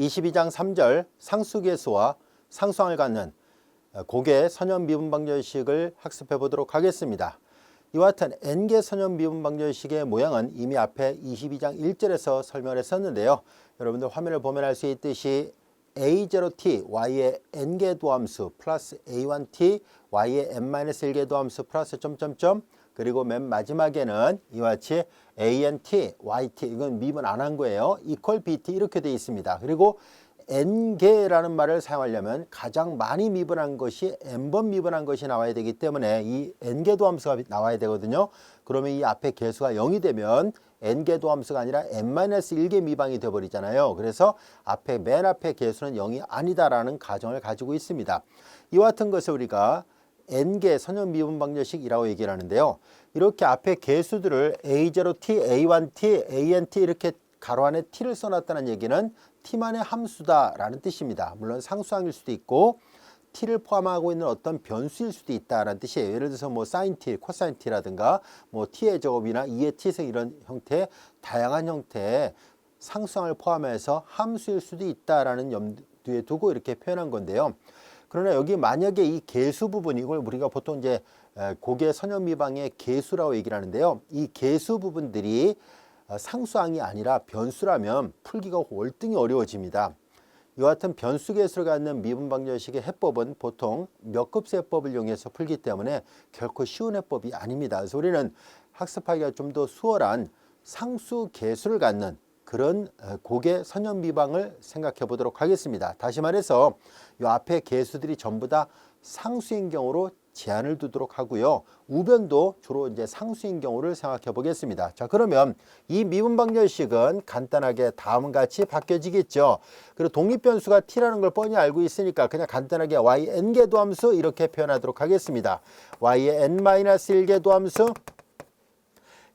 22장 3절 상수계수와 상수항을 갖는 고개 선형 미분방정식을 학습해 보도록 하겠습니다. 이와 같은 n개 선형 미분방정식의 모양은 이미 앞에 22장 1절에서 설명을 했었는데요. 여러분들 화면을 보면 알 수 있듯이 a0t y의 n개 도함수 플러스 a1t y의 n-1개 도함수 플러스 점점점 그리고 맨 마지막에는 이와 같이 ANT, YT 이건 미분 안 한 거예요. equal BT 이렇게 되어 있습니다. 그리고 n개라는 말을 사용하려면 가장 많이 미분한 것이 n번 미분한 것이 나와야 되기 때문에 이 n개 도함수가 나와야 되거든요. 그러면 이 앞에 개수가 0이 되면 n개 도함수가 아니라 n-1개 미방이 되어버리잖아요. 그래서 맨 앞에 개수는 0이 아니다라는 가정을 가지고 있습니다. 이와 같은 것을 우리가 n개 선형 미분방정식이라고 얘기를 하는데요. 이렇게 앞에 개수들을 a0t, a1t, ant 이렇게 가로 안에 t를 써놨다는 얘기는 t만의 함수다라는 뜻입니다. 물론 상수항일 수도 있고 t를 포함하고 있는 어떤 변수일 수도 있다라는 뜻이에요. 예를 들어서 뭐 sin t, cosine t라든가 뭐 t의 제곱이나 2의 t승 이런 형태의 다양한 형태의 상수항을 포함해서 함수일 수도 있다라는 염두에 두고 이렇게 표현한 건데요. 그러나 여기 만약에 이 개수 부분 이걸 우리가 보통 이제 고개 선형 미방의 개수라고 얘기를 하는데요. 이 개수 부분들이 상수항이 아니라 변수라면 풀기가 월등히 어려워집니다. 이와 같은 변수 개수를 갖는 미분방정식의 해법은 보통 몇 급수 해법을 이용해서 풀기 때문에 결코 쉬운 해법이 아닙니다. 그래서 우리는 학습하기가 좀 더 수월한 상수 개수를 갖는 그런 고개 선형 미방을 생각해 보도록 하겠습니다. 다시 말해서 이 앞에 개수들이 전부 다 상수인 경우로 제한을 두도록 하고요. 우변도 주로 이제 상수인 경우를 생각해 보겠습니다. 자, 그러면 이 미분방정식은 간단하게 다음과 같이 바뀌어지겠죠. 그리고 독립변수가 t라는 걸 뻔히 알고 있으니까 그냥 간단하게 y n개 도함수 이렇게 표현하도록 하겠습니다. y의 n-1개 도함수.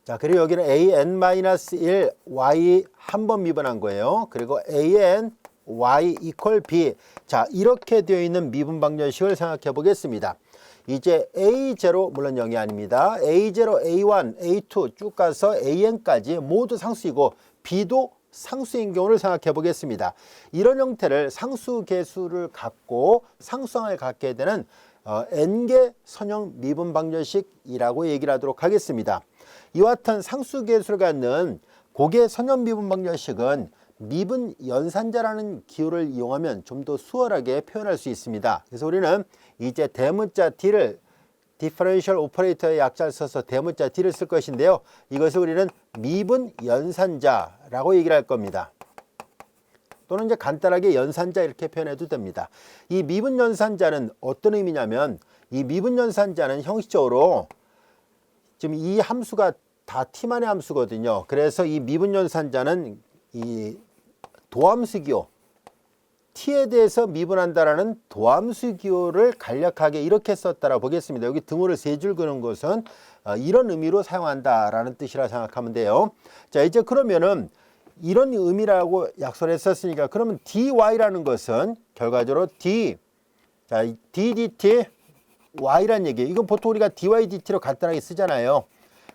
자, 그리고 여기는 an-1 y 한 번 미분한 거예요. 그리고 an y equal b. 자, 이렇게 되어 있는 미분방정식을 생각해 보겠습니다. 이제 A0 물론 0이 아닙니다. A0, A1, A2 쭉 가서 AN까지 모두 상수이고 B도 상수인 경우를 생각해 보겠습니다. 이런 형태를 상수 개수를 갖고 상수항을 갖게 되는 n개 선형 미분방정식이라고 얘기를 하도록 하겠습니다. 이와 같은 상수 개수를 갖는 고개 선형 미분방정식은 미분 연산자라는 기호를 이용하면 좀 더 수월하게 표현할 수 있습니다. 그래서 우리는 이제 대문자 D를 디퍼런셜 오퍼레이터의 약자를 써서 대문자 D를 쓸 것인데요. 이것을 우리는 미분 연산자라고 얘기를 할 겁니다. 또는 이제 간단하게 연산자 이렇게 표현해도 됩니다. 이 미분 연산자는 어떤 의미냐면 이 미분 연산자는 형식적으로 지금 이 함수가 다 t만의 함수거든요. 그래서 이 미분 연산자는 이 도함수 기호 t에 대해서 미분한다라는 도함수 기호를 간략하게 이렇게 썼다라 보겠습니다. 여기 등호를 세 줄 그는 것은 이런 의미로 사용한다라는 뜻이라 생각하면 돼요. 자, 이제 그러면은 이런 의미라고 약속을 했었으니까 그러면 dy라는 것은 결과적으로 자, ddt y란 얘기예요. 이건 보통 우리가 dy dt로 간단하게 쓰잖아요.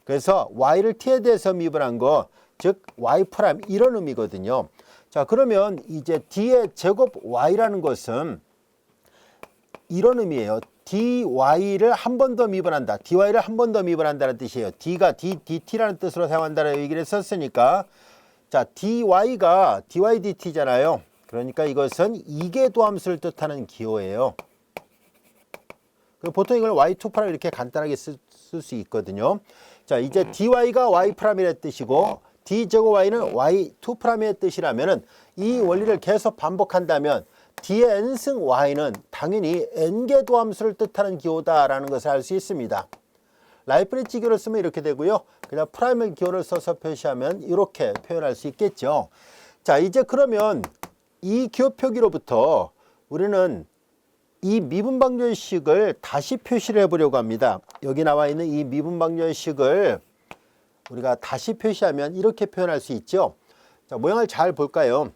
그래서 y를 t에 대해서 미분한 거 즉 y' 이런 의미거든요. 자, 그러면 이제 d의 제곱 y라는 것은 이런 의미예요. dy를 한 번 더 미분한다. dy를 한 번 더 미분한다는 뜻이에요. d가 dt라는 뜻으로 사용한다는 얘기를 썼으니까 자, dy가 dy dt잖아요. 그러니까 이것은 이계 도함수를 뜻하는 기호예요. 보통 이걸 y2' 이렇게 간단하게 쓸 수 있거든요. 자, 이제 dy가 y''의 뜻이고 d제곱 y는 y2'의 뜻이라면은 이 원리를 계속 반복한다면 d의 n승 y는 당연히 n개 도함수를 뜻하는 기호다라는 것을 알 수 있습니다. 라이프니츠 기호를 쓰면 이렇게 되고요. 그냥 프라이멀 기호를 써서 표시하면 이렇게 표현할 수 있겠죠. 자, 이제 그러면 이 기호 표기로부터 우리는 이 미분방정식을 다시 표시를 해보려고 합니다. 여기 나와 있는 이 미분방정식을 우리가 다시 표시하면 이렇게 표현할 수 있죠. 자, 모양을 잘 볼까요?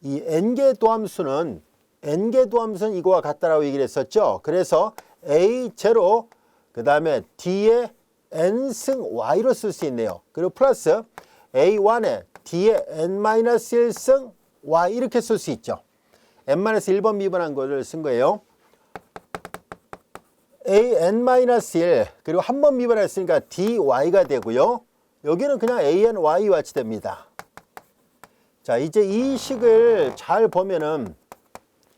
이 n개 도함수는 이거와 같다라고 얘기를 했었죠. 그래서 A0 그 다음에 D의 n승 Y로 쓸 수 있네요. 그리고 플러스 A1에 D의 n-1승 y 이렇게 쓸 수 있죠. n-1번 미분한 거를 쓴 거예요. an-1 그리고 한 번 미분했으니까 dy가 되고요. 여기는 그냥 any 같이 됩니다. 자, 이제 이 식을 잘 보면은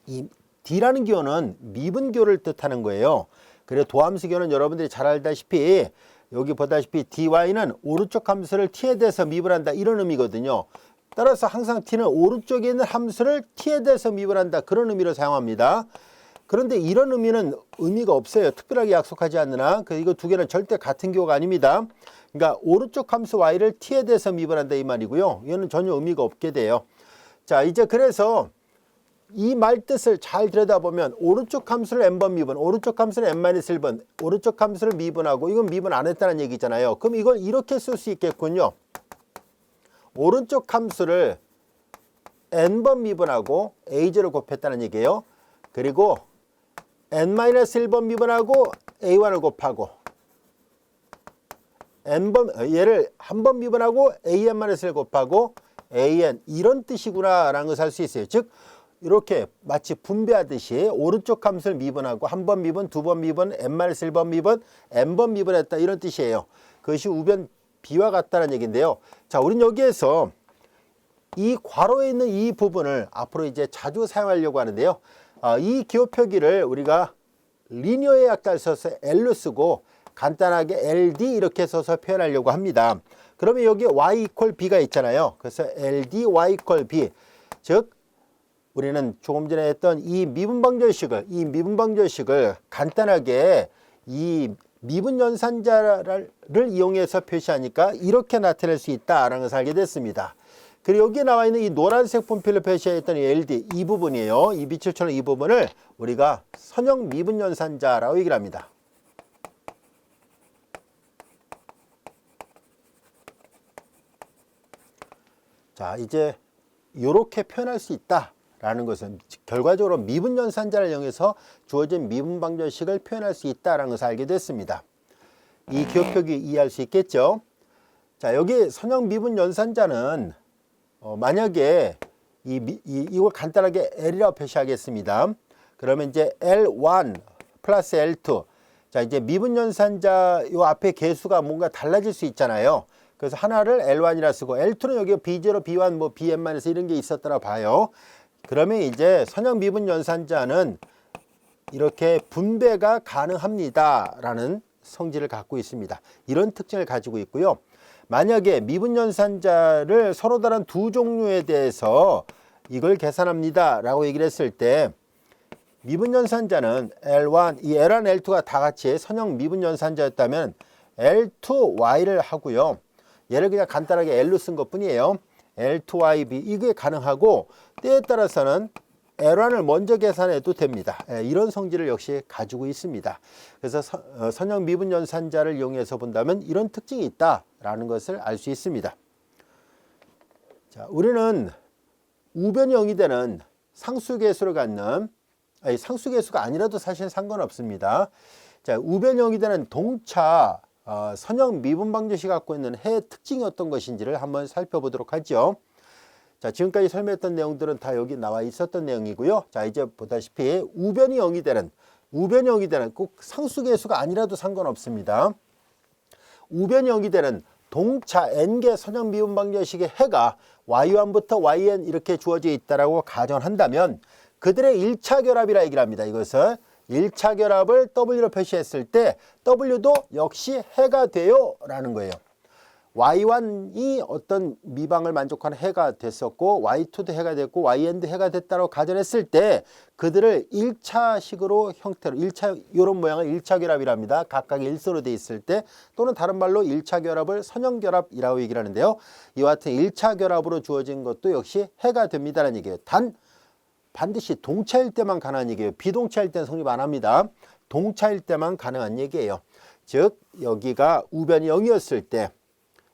이 d라는 기호는 미분교를 뜻하는 거예요. 그리고 도함수교는 여러분들이 잘 알다시피 여기 보다시피 dy는 오른쪽 함수를 t에 대해서 미분한다 이런 의미거든요. 따라서 항상 t는 오른쪽에 있는 함수를 t에 대해서 미분한다 그런 의미로 사용합니다. 그런데 이런 의미는 의미가 없어요. 특별하게 약속하지 않으나 이거 두 개는 절대 같은 교가 아닙니다. 그러니까 오른쪽 함수 y를 t에 대해서 미분한다 이 말이고요. 이거는 전혀 의미가 없게 돼요. 자, 이제 그래서 이 말 뜻을 잘 들여다보면 오른쪽 함수를 n번 미분, 오른쪽 함수를 n-1번, 오른쪽 함수를 미분하고 이건 미분 안 했다는 얘기잖아요. 그럼 이걸 이렇게 쓸 수 있겠군요. 오른쪽 함수를 n번 미분하고 a0를 곱했다는 얘기예요. 그리고 n-1번 미분하고 a1을 곱하고 얘를 한 번 미분하고 an-1을 곱하고 an 이런 뜻이구나 라는 것을 알 수 있어요. 즉 이렇게 마치 분배하듯이 오른쪽 함수를 미분하고 한 번 미분, 두 번 미분, n-1번 미분, n번 미분했다 이런 뜻이에요. 그것이 우변 B와 같다는 얘기인데요. 자, 우리는 여기에서 이 괄호에 있는 이 부분을 앞으로 이제 자주 사용하려고 하는데요. 이 기호 표기를 우리가 리니어의 약자를 써서 L로 쓰고 간단하게 LD 이렇게 써서 표현하려고 합니다. 그러면 여기 Y 이퀄 B가 있잖아요. 그래서 LD Y 이퀄 B. 즉 우리는 조금 전에 했던 이 미분방정식을 간단하게 이 미분연산자를 이용해서 표시하니까 이렇게 나타낼 수 있다라는 것을 알게 됐습니다. 그리고 여기에 나와 있는 이 노란색 분필로 표시했던 이 LD 이 부분이에요. 이 밑줄처럼 이 부분을 우리가 선형 미분연산자라고 얘기를 합니다. 자, 이제 이렇게 표현할 수 있다라는 것은 결과적으로 미분연산자를 이용해서 주어진 미분방정식을 표현할 수 있다라는 것을 알게 됐습니다. 이 기호 표기 이해할 수 있겠죠? 자, 여기 선형 미분연산자는 만약에 이걸 간단하게 L이라고 표시하겠습니다. 그러면 이제 L1 플러스 L2. 자, 이제 미분연산자 요 앞에 개수가 뭔가 달라질 수 있잖아요. 그래서 하나를 L1이라 쓰고 L2는 여기 B0, B1, 뭐 Bn-에서 이런 게 있었더라 봐요. 그러면 이제 선형 미분연산자는 이렇게 분배가 가능합니다라는 성질을 갖고 있습니다. 이런 특징을 가지고 있고요. 만약에 미분연산자를 서로 다른 두 종류에 대해서 이걸 계산합니다 라고 얘기를 했을 때 미분연산자는 L1, 이 L1, L2가 다 같이 선형 미분연산자였다면 L2Y를 하고요. 얘를 그냥 간단하게 L로 쓴 것 뿐이에요. L2YB 이게 가능하고 때에 따라서는 L1을 먼저 계산해도 됩니다. 이런 성질을 역시 가지고 있습니다. 그래서 선형 미분연산자를 이용해서 본다면 이런 특징이 있다라는 것을 알 수 있습니다. 자, 우리는 우변이 0이 되는 상수계수를 갖는 상수계수가 아니라도 사실 상관없습니다. 자, 우변이 0이 되는 동차 선형 미분방정식이 갖고 있는 해의 특징이 어떤 것인지를 한번 살펴보도록 하죠. 자, 지금까지 설명했던 내용들은 다 여기 나와 있었던 내용이고요. 자, 이제 보다시피 우변이 0이 되는 꼭 상수계수가 아니라도 상관없습니다. 우변이 0이 되는 동차 n개 선형 미분방정식의 해가 y1부터 yn 이렇게 주어져 있다라고 가정한다면 그들의 1차 결합이라 얘기를 합니다. 이것을 1차 결합을 W로 표시했을 때 W도 역시 해가 돼요 라는 거예요. Y1이 어떤 미방을 만족하는 해가 됐었고 Y2도 해가 됐고 YN도 해가 됐다고 가정했을 때 그들을 1차식으로 형태로 1차 이런 모양을 1차 결합이랍니다. 각각 일서로 돼 있을 때 또는 다른 말로 1차 결합을 선형 결합이라고 얘기를 하는데요. 이와 같은 1차 결합으로 주어진 것도 역시 해가 됩니다라는 얘기예요. 단 반드시 동차일 때만 가능한 얘기예요. 비동차일 때는 성립 안 합니다. 동차일 때만 가능한 얘기예요. 즉 여기가 우변이 0이었을 때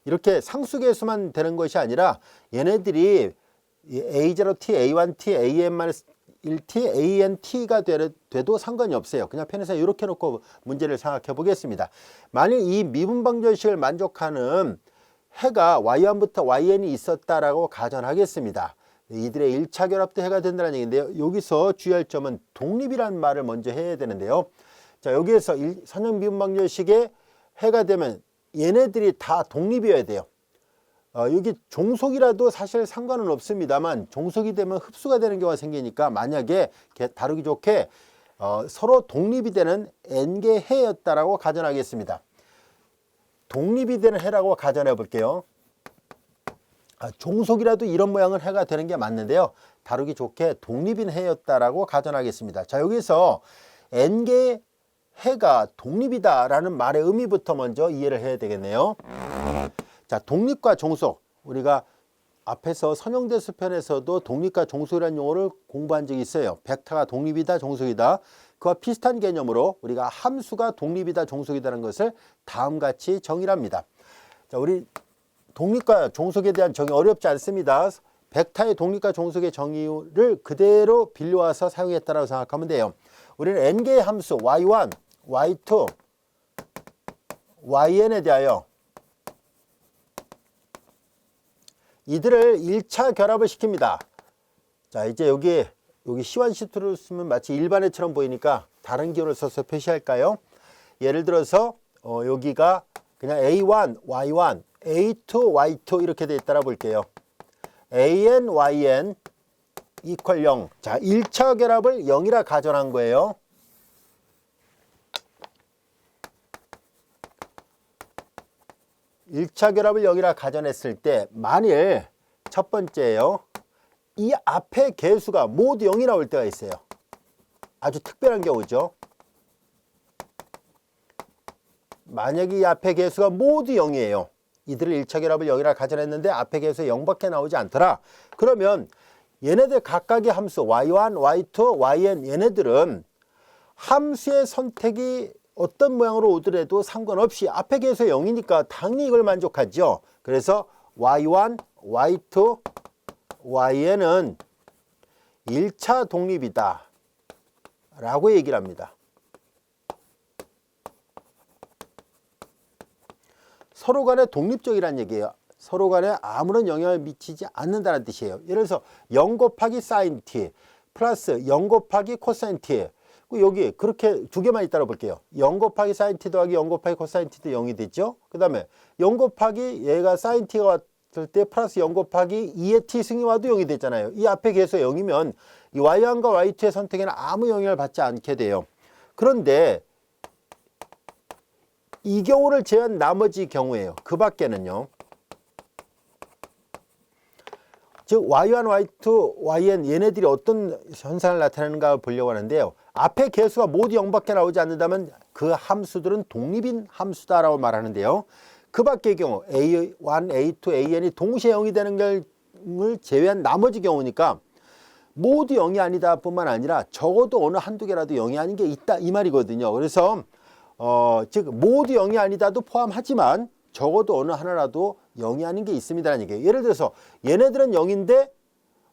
이렇게 상수계수만 되는 것이 아니라 얘네들이 A0t, A1t, AN-1t, ANt가 돼도 상관이 없어요. 그냥 편에서 이렇게 놓고 문제를 생각해 보겠습니다. 만약 이 미분방정식을 만족하는 해가 Y1부터 YN이 있었다라고 가정하겠습니다. 이들의 1차 결합도 해가 된다는 얘기인데요. 여기서 주의할 점은 독립이라는 말을 먼저 해야 되는데요. 자, 여기에서 선형미분방정식에 해가 되면 얘네들이 다 독립이어야 돼요. 여기 종속이라도 사실 상관은 없습니다만 종속이 되면 흡수가 되는 경우가 생기니까 만약에 다루기 좋게 서로 독립이 되는 N개 해였다라고 가정하겠습니다. 독립이 되는 해라고 가정해 볼게요. 종속이라도 이런 모양은 해가 되는 게 맞는데요. 다루기 좋게 독립인 해였다라고 가정하겠습니다. 자, 여기서 N개의 해가 독립이다라는 말의 의미부터 먼저 이해를 해야 되겠네요. 자, 독립과 종속, 우리가 앞에서 선형대수 편에서도 독립과 종속이라는 용어를 공부한 적이 있어요. 벡터가 독립이다, 종속이다. 그와 비슷한 개념으로 우리가 함수가 독립이다, 종속이다라는 것을 다음같이 정의를 합니다. 자, 우리 독립과 종속에 대한 정의 어렵지 않습니다. 벡터의 독립과 종속의 정의를 그대로 빌려와서 사용했다고 생각하면 돼요. 우리는 n개의 함수 y1, y2, yn에 대하여 이들을 1차 결합을 시킵니다. 자, 이제 여기 C1, C2를 쓰면 마치 일반해처럼 보이니까 다른 기호를 써서 표시할까요? 예를 들어서 여기가 그냥 A1, Y1, A2, Y2 이렇게 돼 있다라 볼게요. AN, YN 이퀄 0. 자, 1차 결합을 0이라 가정한 거예요. (1차) 결합을 0이라 가정했을 때 만일 첫 번째예요. 이 앞에 개수가 모두 0이 나올 때가 있어요. 아주 특별한 경우죠. 만약에 이 앞에 개수가 모두 0이에요. 이들을 1차 결합을 0이라 가정했는데 앞에 개수 0밖에 나오지 않더라. 그러면 얘네들 각각의 함수 y1, y2, yn 얘네들은 함수의 선택이 어떤 모양으로 오더라도 상관없이 앞에 개수 0이니까 당연히 이걸 만족하죠. 그래서 y1, y2, yn은 1차 독립이다 라고 얘기를 합니다. 서로 간에 독립적이라는 얘기예요. 서로 간에 아무런 영향을 미치지 않는다는 뜻이에요. 예를 들어서 0 곱하기 사인 t 플러스 0 곱하기 코사인 t. 여기 그렇게 두 개만 있다고 볼게요. 0 곱하기 사인 t 더하기 0 곱하기 코사인 t도 0이 됐죠. 그 다음에 0 곱하기 얘가 사인 t가 왔을 때 플러스 0 곱하기 2의 t 승이 와도 0이 됐잖아요. 이 앞에 개수가 0이면 이 y1과 y2의 선택에는 아무 영향을 받지 않게 돼요. 그런데 이 경우를 제외한 나머지 경우예요. 그 밖에는요. 즉 y1, y2, yn 얘네들이 어떤 현상을 나타내는가 보려고 하는데요. 앞에 개수가 모두 0밖에 나오지 않는다면 그 함수들은 독립인 함수다라고 말하는데요. 그 밖의 경우 a1, a2, an이 동시에 0이 되는 걸 제외한 나머지 경우니까 모두 0이 아니다 뿐만 아니라 적어도 어느 한두 개라도 0이 아닌 게 있다 이 말이거든요. 그래서 즉 모두 0이 아니다도 포함하지만 적어도 어느 하나라도 0이 아닌 게 있습니다라는 얘기예요. 예를 들어서 얘네들은 0인데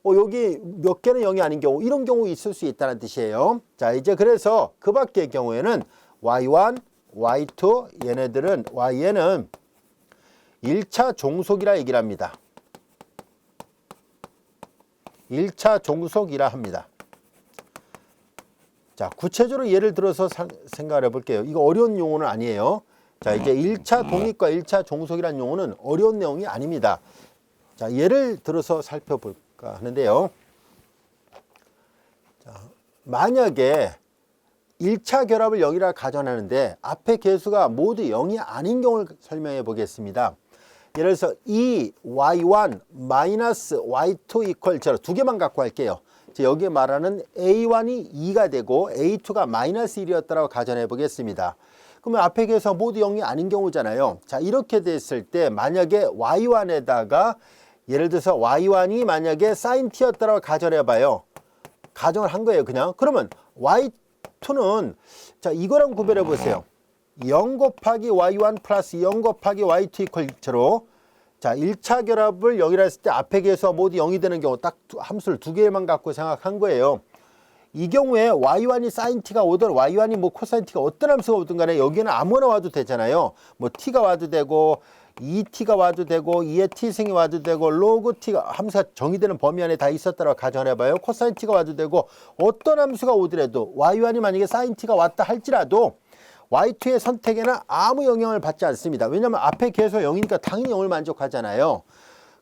여기 몇 개는 0이 아닌 경우 이런 경우 있을 수 있다는 뜻이에요. 자, 이제 그래서 그 밖의 경우에는 y1, y2 얘네들은 y는 1차 종속이라 얘기를 합니다. 1차 종속이라 합니다. 자, 구체적으로 예를 들어서 생각을 해볼게요. 이거 어려운 용어는 아니에요. 자, 이제 1차 독립과 1차 종속이라는 용어는 어려운 내용이 아닙니다. 자, 예를 들어서 살펴볼까 하는데요. 자, 만약에 1차 결합을 0이라 가정하는데 앞에 개수가 모두 0이 아닌 경우를 설명해 보겠습니다. 예를 들어서 이 y1 마이너스 y2 이퀄 0 두 개만 갖고 할게요. 여기에 말하는 a1이 2가 되고 a2가 마이너스 1이었다고 가정해 보겠습니다. 그러면 앞에 개수가 모두 0이 아닌 경우잖아요. 자, 이렇게 됐을 때 만약에 y1에다가 예를 들어서 y1이 만약에 sin t였다고 가정해 봐요. 가정을 한 거예요, 그냥. 그러면 y2는 자, 이거랑 구별해 보세요. 0 곱하기 y1 플러스 0 곱하기 y2 이퀄 0로 자, 1차 결합을 0이라 했을 때 앞에 개수가 모두 0이 되는 경우 딱 함수를 두 개만 갖고 생각한 거예요. 이 경우에 y1이 sin t가 오든 y1이 뭐 cosine t가 어떤 함수가 오든 간에 여기는 아무나 와도 되잖아요. 뭐 t가 와도 되고 2t가 와도 되고 2의 t승이 와도 되고 로그 t가 함수가 정의되는 범위 안에 다 있었다고 가정해봐요. 코사인 t가 와도 되고 어떤 함수가 오더라도 y1이 만약에 사인 t가 왔다 할지라도 y2의 선택에는 아무 영향을 받지 않습니다. 왜냐하면 앞에 계속 0이니까 당연히 0을 만족하잖아요.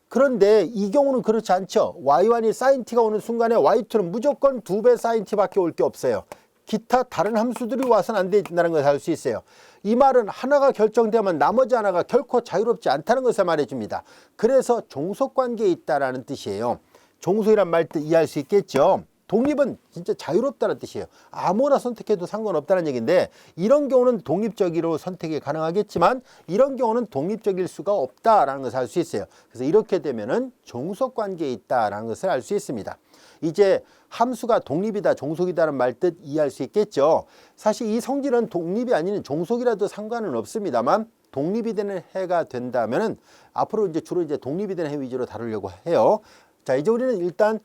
그런데 이 경우는 그렇지 않죠. y1이 sin t가 오는 순간에 y2는 무조건 2배 sin t밖에 올 게 없어요. 기타 다른 함수들이 와서는 안 된다는 것을 알 수 있어요. 이 말은 하나가 결정되면 나머지 하나가 결코 자유롭지 않다는 것을 말해줍니다. 그래서 종속관계에 있다는 뜻이에요. 종속이란 말 뜻 이해할 수 있겠죠. 독립은 진짜 자유롭다는 뜻이에요. 아무나 선택해도 상관없다는 얘기인데 이런 경우는 독립적으로 선택이 가능하겠지만 이런 경우는 독립적일 수가 없다라는 것을 알 수 있어요. 그래서 이렇게 되면은 종속관계에 있다라는 것을 알 수 있습니다. 이제 함수가 독립이다, 종속이다는 말 뜻 이해할 수 있겠죠. 사실 이 성질은 독립이 아닌 종속이라도 상관은 없습니다만 독립이 되는 해가 된다면은 앞으로 이제 주로 이제 독립이 되는 해 위주로 다루려고 해요. 자, 이제 우리는 일단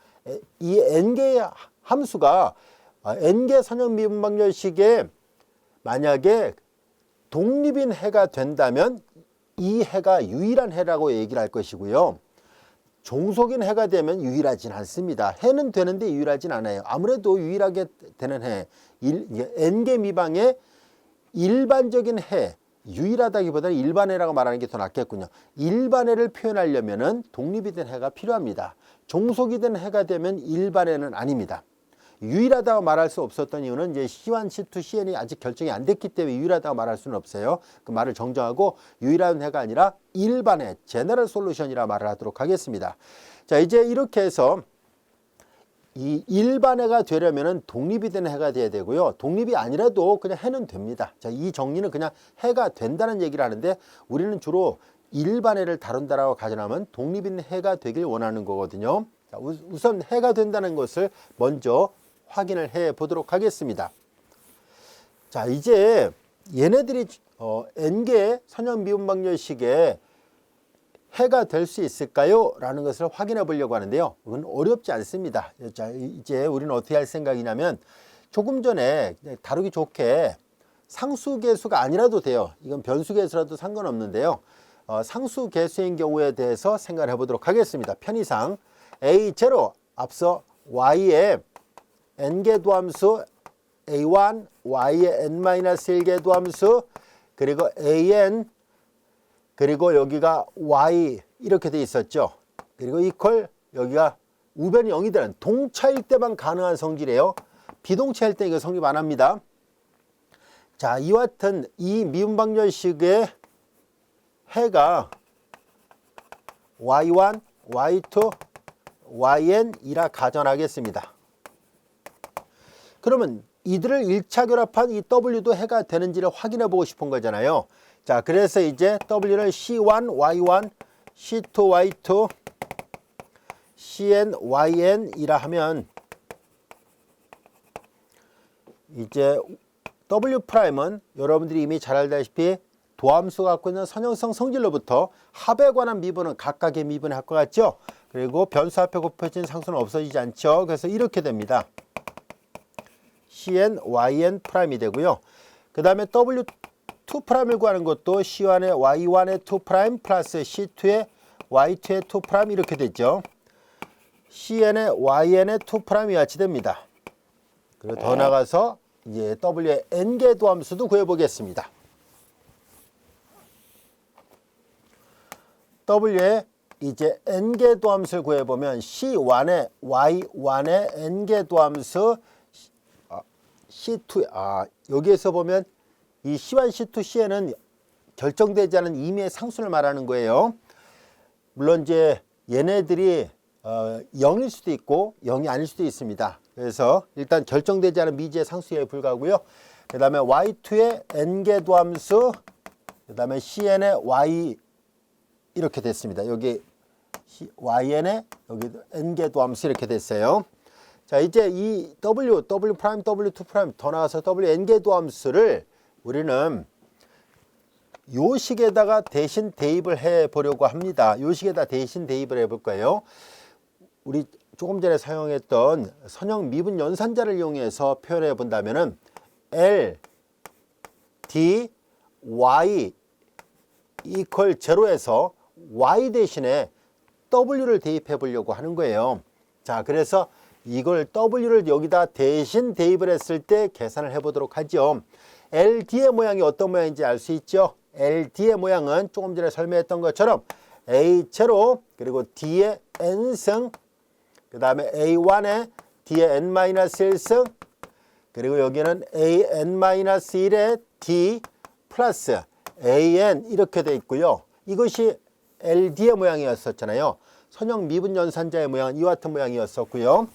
이 n개의 함수가 n개 선형 미분방정식에 만약에 독립인 해가 된다면 이 해가 유일한 해라고 얘기를 할 것이고요. 종속인 해가 되면 유일하진 않습니다. 해는 되는데 유일하진 않아요. 아무래도 유일하게 되는 해, n개 미방의 일반적인 해, 유일하다기보다는 일반해라고 말하는 게 더 낫겠군요. 일반해를 표현하려면 독립이 된 해가 필요합니다. 종속이 된 해가 되면 일반해는 아닙니다. 유일하다고 말할 수 없었던 이유는 이제 C1, C2, CN이 아직 결정이 안 됐기 때문에 유일하다고 말할 수는 없어요. 그 말을 정정하고 유일한 해가 아니라 일반해, 제너럴 솔루션이라 말을 하도록 하겠습니다. 자, 이제 이렇게 해서 이 일반해가 되려면 독립이 된 해가 돼야 되고요. 독립이 아니라도 그냥 해는 됩니다. 자, 이 정리는 그냥 해가 된다는 얘기를 하는데 우리는 주로 일반해를 다룬다라고 가정하면 독립인 해가 되길 원하는 거거든요. 자, 우선 해가 된다는 것을 먼저 확인을 해 보도록 하겠습니다. 자, 이제 얘네들이 n개의 선형 미분방정식에 해가 될 수 있을까요? 라는 것을 확인해 보려고 하는데요. 그건 어렵지 않습니다. 자, 이제 우리는 어떻게 할 생각이냐면 조금 전에 다루기 좋게 상수계수가 아니라도 돼요. 이건 변수계수라도 상관없는데요. 상수계수인 경우에 대해서 생각을 해보도록 하겠습니다. 편의상 A0 앞서 y의 n개 도함수 A1, y의 n-1개 도함수 그리고 an 그리고 여기가 y 이렇게 돼 있었죠. 그리고 이퀄 여기가 우변이 0이 되는 동차일 때만 가능한 성질이에요. 비동차일 때 이거 성립 안 합니다. 자, 이와 같은 이 미분방정식의 해가 y1, y2, yn이라 가정하겠습니다. 그러면 이들을 1차 결합한 이 w도 해가 되는지를 확인해 보고 싶은 거잖아요. 자, 그래서 이제 w를 c1, y1, c2, y2, cn, yn이라 하면 이제 w'은 여러분들이 이미 잘 알다시피 도함수가 갖고 있는 선형성 성질로부터 합에 관한 미분은 각각의 미분을 할 것 같죠. 그리고 변수 앞에 곱해진 상수는 없어지지 않죠. 그래서 이렇게 됩니다. cn, yn 프라임이 되고요. 그 다음에 w2'을 구하는 것도 c1의 y1의 2' 플러스 c2의 y2의 2' 이렇게 되죠. cn의 yn의 2'이 같이 됩니다. 그리고 더 나가서 이제 w의 n개 도함수도 구해보겠습니다. w의 이제 n개 도함수를 구해보면 c1의 y1의 n개 도함수 c2 여기에서 보면 이 c1, c2, cn은 결정되지 않은 임의의 상수를 말하는 거예요. 물론 이제 얘네들이 0일 수도 있고 0이 아닐 수도 있습니다. 그래서 일단 결정되지 않은 미지의 상수에 불과하고요. 그 다음에 y2의 n개 도함수, 그 다음에 cn의 y 이렇게 됐습니다. 여기 yn의 여기 n개 도함수 이렇게 됐어요. 자, 이제 이 w, w', w2' 더 나가서 wn개 도함수를 우리는 요 식에다가 대신 대입을 해 보려고 합니다. 요 식에다 대신 대입을 해 볼 거예요. 우리 조금 전에 사용했던 선형 미분 연산자를 이용해서 표현해 본다면은 L, D, Y 이퀄 제로에서 y 대신에 w를 대입해 보려고 하는 거예요. 자, 그래서 이걸 w를 여기다 대신 대입을 했을 때 계산을 해 보도록 하죠. LD의 모양이 어떤 모양인지 알 수 있죠. LD의 모양은 조금 전에 설명했던 것처럼 A0 그리고 D의 n승, 그 다음에 A1에 D의 n-1승, 그리고 여기는 an-1의 D 플러스 an 이렇게 돼 있고요. 이것이 LD의 모양이었었잖아요. 선형 미분 연산자의 모양은 이와 같은 모양이었었고요.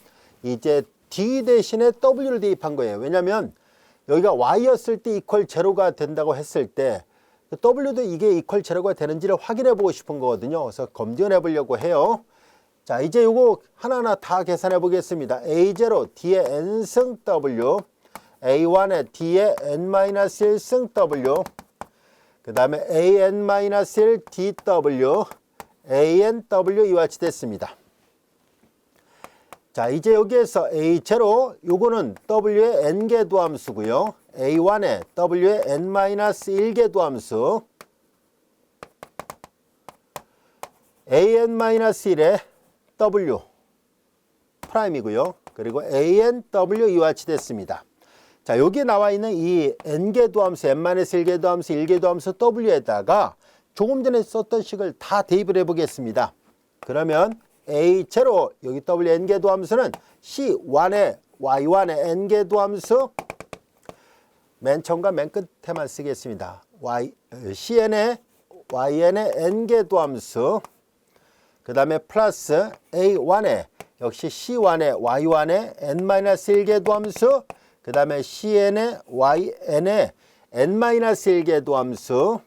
이제 D 대신에 W를 대입한 거예요. 왜냐하면 여기가 Y였을 때 이퀄 제로가 된다고 했을 때 W도 이게 이퀄 제로가 되는지를 확인해 보고 싶은 거거든요. 그래서 검증해 보려고 해요. 자, 이제 요거 하나하나 다 계산해 보겠습니다. A0 D의 n승 W, A1의 D의 n-1승 W, 그 다음에 an-1 dw, anw 이와 같이 됐습니다. 자, 이제 여기에서 A0 요거는 w의 n개 도함수고요. A1에 w의 n-1개 도함수, an-1의 w 프라임이고요. 그리고 anw 이와 같이 됐습니다. 자, 여기에 나와 있는 이 n개 도함수, n-1개 도함수, 1개 도함수 w에다가 조금 전에 썼던 식을 다 대입을 해 보겠습니다. 그러면 A0 여기 wn개 도함수는 C1의 Y1의 n개 도함수, 맨 처음과 맨 끝에만 쓰겠습니다. CN의 YN의 n개 도함수, 그 다음에 플러스 A1의 역시 C1의 Y1의 n-1개 도함수, 그 다음에 CN의 YN의 n-1개 도함수.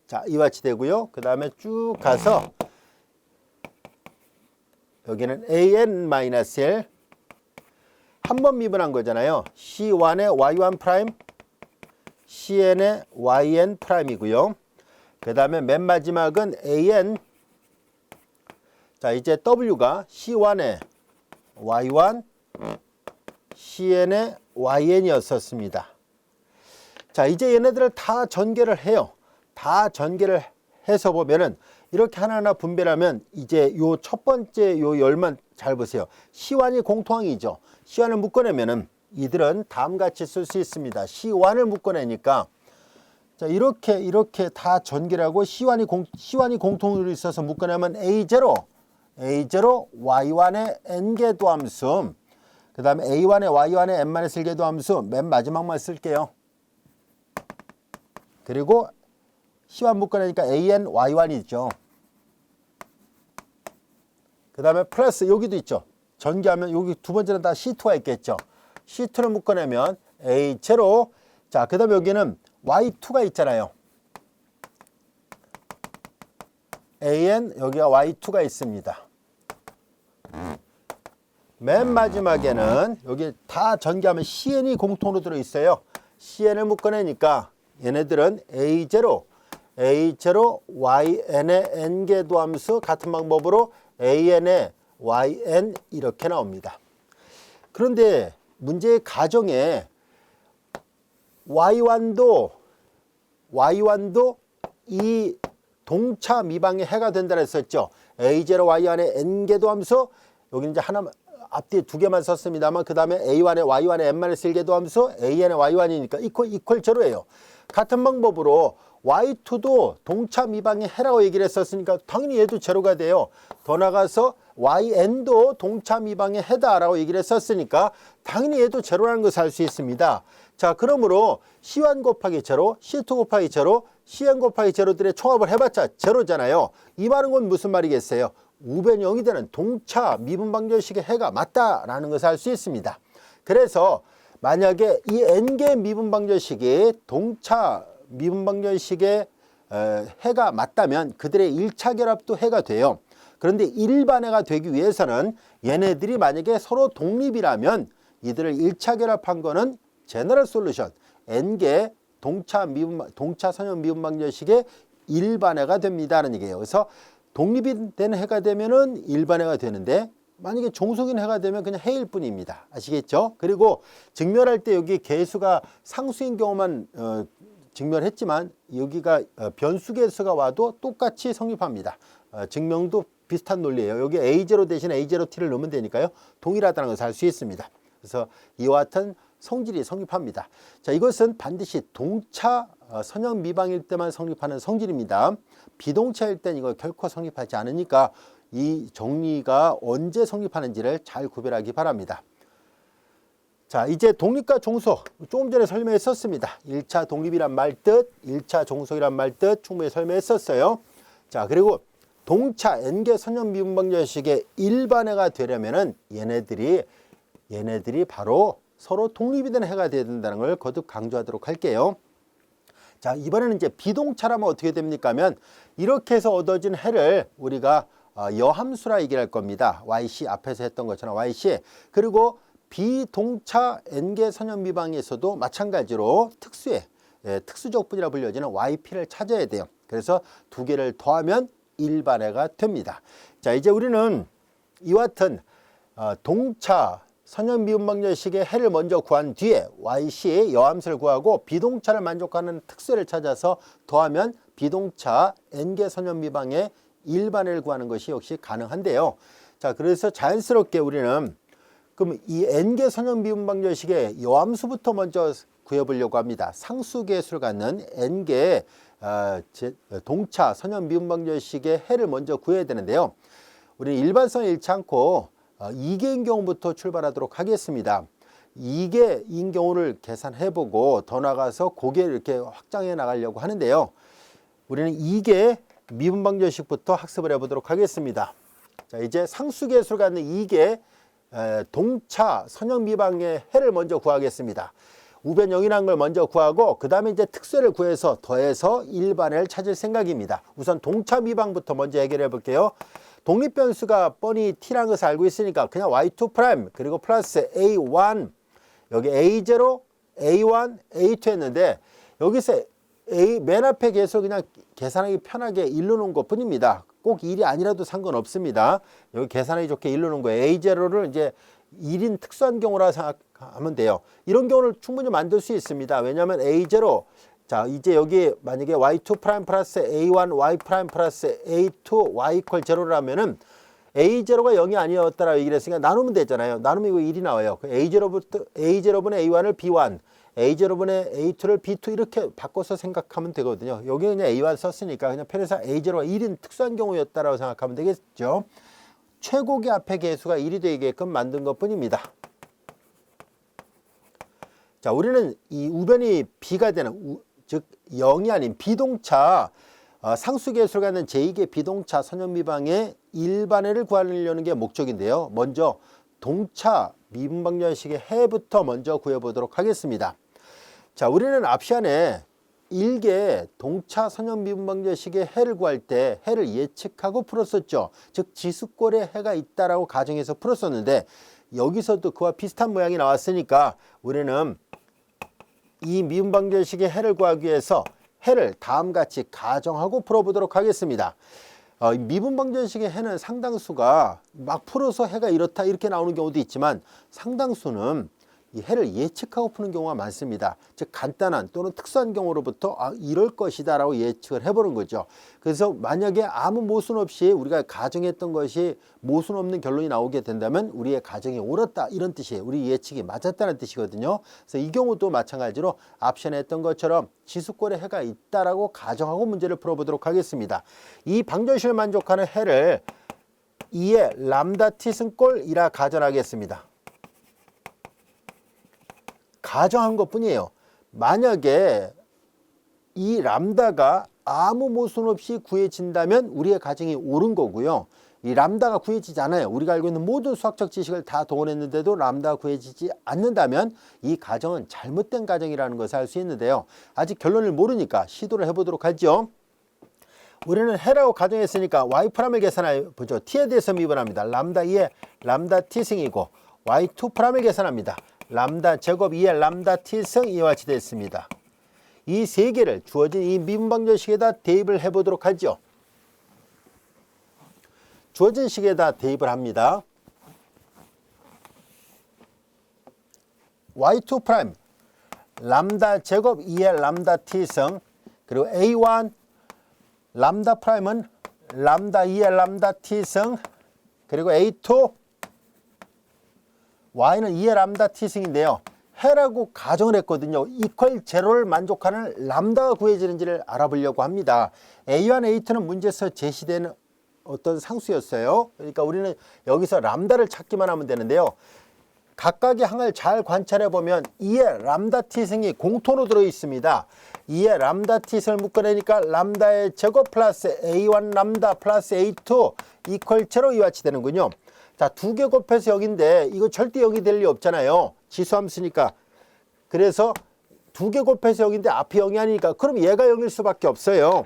자, 이와 같이 되고요. 그 다음에 쭉 가서 여기는 an-1 한 번 미분한 거잖아요. C1의 Y1 프라임, CN의 YN 프라임이고요. 그 다음에 맨 마지막은 AN. 자, 이제 W가 C1의 Y1, CN의 YN이었었습니다. 자, 이제 얘네들을 다 전개를 해요. 다 전개를 해서 보면은 이렇게 하나하나 분배하면 이제 요 첫 번째 요 열만 잘 보세요. C1이 공통항이죠. C1을 묶어내면은 이들은 다음과 같이 쓸 수 있습니다. C1을 묶어내니까 자, 이렇게 다 전개를 하고 C1이 공통으로 있어서 묶어내면 A0 Y1의 n개 도함수, 그 다음에 A1의 Y1의 n-1개 도함수 맨 마지막만 쓸게요. 그리고 C1 묶어내니까 AN Y1이죠. 그 다음에 플러스 여기도 있죠. 전개하면 여기 두 번째는 다 C2가 있겠죠. C2를 묶어내면 A0. 자, 그 다음에 여기는 Y2가 있잖아요. AN 여기가 Y2가 있습니다. 맨 마지막에는 여기 다 전개하면 CN이 공통으로 들어있어요. CN을 묶어내니까 얘네들은 A0 YN의 n개 도함수 같은 방법으로 AN의 YN 이렇게 나옵니다. 그런데 문제의 가정에 Y1도 이 동차 미방의 해가 된다 했었죠. A0 Y1의 n개 도함수, 여기 이제 하나 앞뒤에 두 개만 썼습니다만 그 다음에 A1의 Y1의 n-1개 도함수, AN의 Y1이니까 이퀄 제로예요. 같은 방법으로 Y2도 동차 미방의 해라고 얘기를 했었으니까 당연히 얘도 제로가 돼요. 더 나가서 YN도 동차 미방의 해다라고 얘기를 했었으니까 당연히 얘도 제로라는 것을 알 수 있습니다. 자, 그러므로 C1 곱하기 제로, C2 곱하기 제로, CN 곱하기 제로들의 총합을 해봤자 제로잖아요. 이 말은 건 무슨 말이겠어요? 우변이 0이 되는 동차 미분방정식의 해가 맞다라는 것을 알 수 있습니다. 그래서 만약에 이 n개 미분방정식이 동차 미분방정식의 해가 맞다면 그들의 1차 결합도 해가 돼요. 그런데 일반해가 되기 위해서는 얘네들이 만약에 서로 독립이라면 이들을 1차 결합한 거는 제너럴 솔루션 n개 동차 선형 미분방정식의 일반해가 됩니다라는 얘기예요. 그래서 독립이 된 해가 되면은 일반해가 되는데 만약에 종속인 해가 되면 그냥 해일 뿐입니다. 아시겠죠? 그리고 증멸할 때 여기 개수가 상수인 경우만 증멸했지만 여기가 변수개수가 와도 똑같이 성립합니다. 증명도 비슷한 논리예요. 여기 A0 대신 A0T를 넣으면 되니까요. 동일하다는 것을 알 수 있습니다. 그래서 이와 같은 성질이 성립합니다. 자, 이것은 반드시 동차 선형 미방일 때만 성립하는 성질입니다. 비동차일 땐 이거 결코 성립하지 않으니까 이 정리가 언제 성립하는지를 잘 구별하기 바랍니다. 자, 이제 독립과 종속 조금 전에 설명했었습니다. 1차 독립이란 말 뜻, 1차 종속이란 말 뜻 충분히 설명했었어요. 자, 그리고 동차 N개 선형 미분방정식의 일반해가 되려면은 얘네들이 바로 서로 독립이 된 해가 되어야 된다는 걸 거듭 강조하도록 할게요. 자, 이번에는 이제 비동차라면 어떻게 됩니까 하면 이렇게 해서 얻어진 해를 우리가 여함수라 얘기를 할 겁니다. YC 앞에서 했던 것처럼 YC. 그리고 비동차 N개 선형 미방에서도 마찬가지로 특수해, 특수적분이라 불려지는 YP를 찾아야 돼요. 그래서 두 개를 더하면 일반해가 됩니다. 자, 이제 우리는 이와 같은 동차 선형 미분방정식의 해를 먼저 구한 뒤에 YC의 여함수를 구하고 비동차를 만족하는 특수해를 찾아서 더하면 비동차 N개 선형 미방의 일반해를 구하는 것이 역시 가능한데요. 자, 그래서 자연스럽게 우리는 그럼 이 N개 선형 미분방정식의 여함수부터 먼저 구해보려고 합니다. 상수계수를 갖는 N개 동차 선형 미분방정식의 해를 먼저 구해야 되는데요. 우리는 일반성을 잃지 않고 2개인 경우부터 출발하도록 하겠습니다. 2개인 경우를 계산해보고 더 나가서 고개를 이렇게 확장해 나가려고 하는데요. 우리는 2개 미분방정식부터 학습을 해보도록 하겠습니다. 자, 이제 상수계수를 갖는 2개 동차 선형 미방의 해를 먼저 구하겠습니다. 우변 0이라는 걸 먼저 구하고 그 다음에 이제 특수해를 구해서 더해서 일반해를 찾을 생각입니다. 우선 동차 미방부터 먼저 해결해 볼게요. 독립변수가 뻔히 t라는 것을 알고 있으니까 그냥 y2' 그리고 플러스 a1 여기 a0, a1, a2 했는데 여기서 맨 앞에 계수를 그냥 계산하기 편하게 일러놓은 것 뿐입니다. 꼭 1이 아니라도 상관없습니다. 여기 계산하기 좋게 일러놓은 거예요. a0를 이제 1인 특수한 경우라 생각하면 돼요. 이런 경우를 충분히 만들 수 있습니다. 왜냐하면 a0 자, 이제 여기 만약에 y2' 플러스 a1 y' 플러스 a2 y 이퀄 0라면은 a0가 0이 아니었다라고 얘기를 했으니까 나누면 되잖아요. 나누면 이거 1이 나와요. a0분의 a1을 b1, a0분의 a2를 b2 이렇게 바꿔서 생각하면 되거든요. 여기 그냥 a1 썼으니까 그냥 편에서 a0가 1인 특수한 경우였다라고 생각하면 되겠죠. 최고계 앞에 개수가 1이 되게끔 만든 것 뿐입니다. 자, 우리는 이 우변이 b가 되는 즉 0이 아닌 비동차 상수계수를 갖는 제2계 비동차 선형 미방의 일반해를 구하려는 게 목적인데요. 먼저 동차 미분방정식의 해부터 먼저 구해보도록 하겠습니다. 자, 우리는 앞 시간에 1개 동차 선형 미분방정식의 해를 구할 때 해를 예측하고 풀었었죠. 즉 지수꼴의 해가 있다라고 가정해서 풀었었는데 여기서도 그와 비슷한 모양이 나왔으니까 우리는 이 미분방정식의 해를 구하기 위해서 해를 다음같이 가정하고 풀어보도록 하겠습니다. 미분방정식의 해는 상당수가 막 풀어서 해가 이렇다 이렇게 나오는 경우도 있지만 상당수는 이 해를 예측하고 푸는 경우가 많습니다. 즉 간단한 또는 특수한 경우로부터 이럴 것이다 라고 예측을 해보는 거죠. 그래서 만약에 아무 모순 없이 우리가 가정했던 것이 모순 없는 결론이 나오게 된다면 우리의 가정이 옳았다 이런 뜻이에요. 우리 예측이 맞았다는 뜻이거든요. 그래서 이 경우도 마찬가지로 앞전에 했던 것처럼 지수꼴에 해가 있다라고 가정하고 문제를 풀어보도록 하겠습니다. 이 방정식을 만족하는 해를 2의 람다 t승꼴이라 가정하겠습니다. 가정한 것 뿐이에요. 만약에 이 람다가 아무 모순 없이 구해진다면 우리의 가정이 옳은 거고요. 이 람다가 구해지지 않아요. 우리가 알고 있는 모든 수학적 지식을 다 동원했는데도 람다가 구해지지 않는다면 이 가정은 잘못된 가정이라는 것을 알 수 있는데요. 아직 결론을 모르니까 시도를 해보도록 하죠. 우리는 해라고 가정했으니까 y'을 계산해 보죠. t에 대해서 미분합니다. 람다 2의 람다 t승이고 y2'을 계산합니다. 람다 제곱 2의 람다 t승 이와 같이 됐습니다. 이 세 개를 주어진 이 미분방정식에다 대입을 해보도록 하죠. 주어진 식에다 대입을 합니다. y2 프라임 람다 제곱 2의 람다 t승, 그리고 a1 람다 프라임은 람다 2의 람다 t승, 그리고 a2 y는 2의 람다 t승인데요. 해라고 가정을 했거든요. 이퀄 제로를 만족하는 람다가 구해지는지를 알아보려고 합니다. a1, a2는 문제에서 제시되는 어떤 상수였어요. 그러니까 우리는 여기서 람다를 찾기만 하면 되는데요. 각각의 항을 잘 관찰해 보면 2의 람다 t승이 공통으로 들어 있습니다. 2의 람다 t승을 묶어내니까 람다의 제곱 플러스 a1 람다 플러스 a2 이퀄 제로 이와 같이 되는군요. 자, 두 개 곱해서 0인데 이거 절대 0이 될 리 없잖아요. 지수함수니까. 그래서 두 개 곱해서 0인데 앞이 0이 아니니까 그럼 얘가 0일 수밖에 없어요.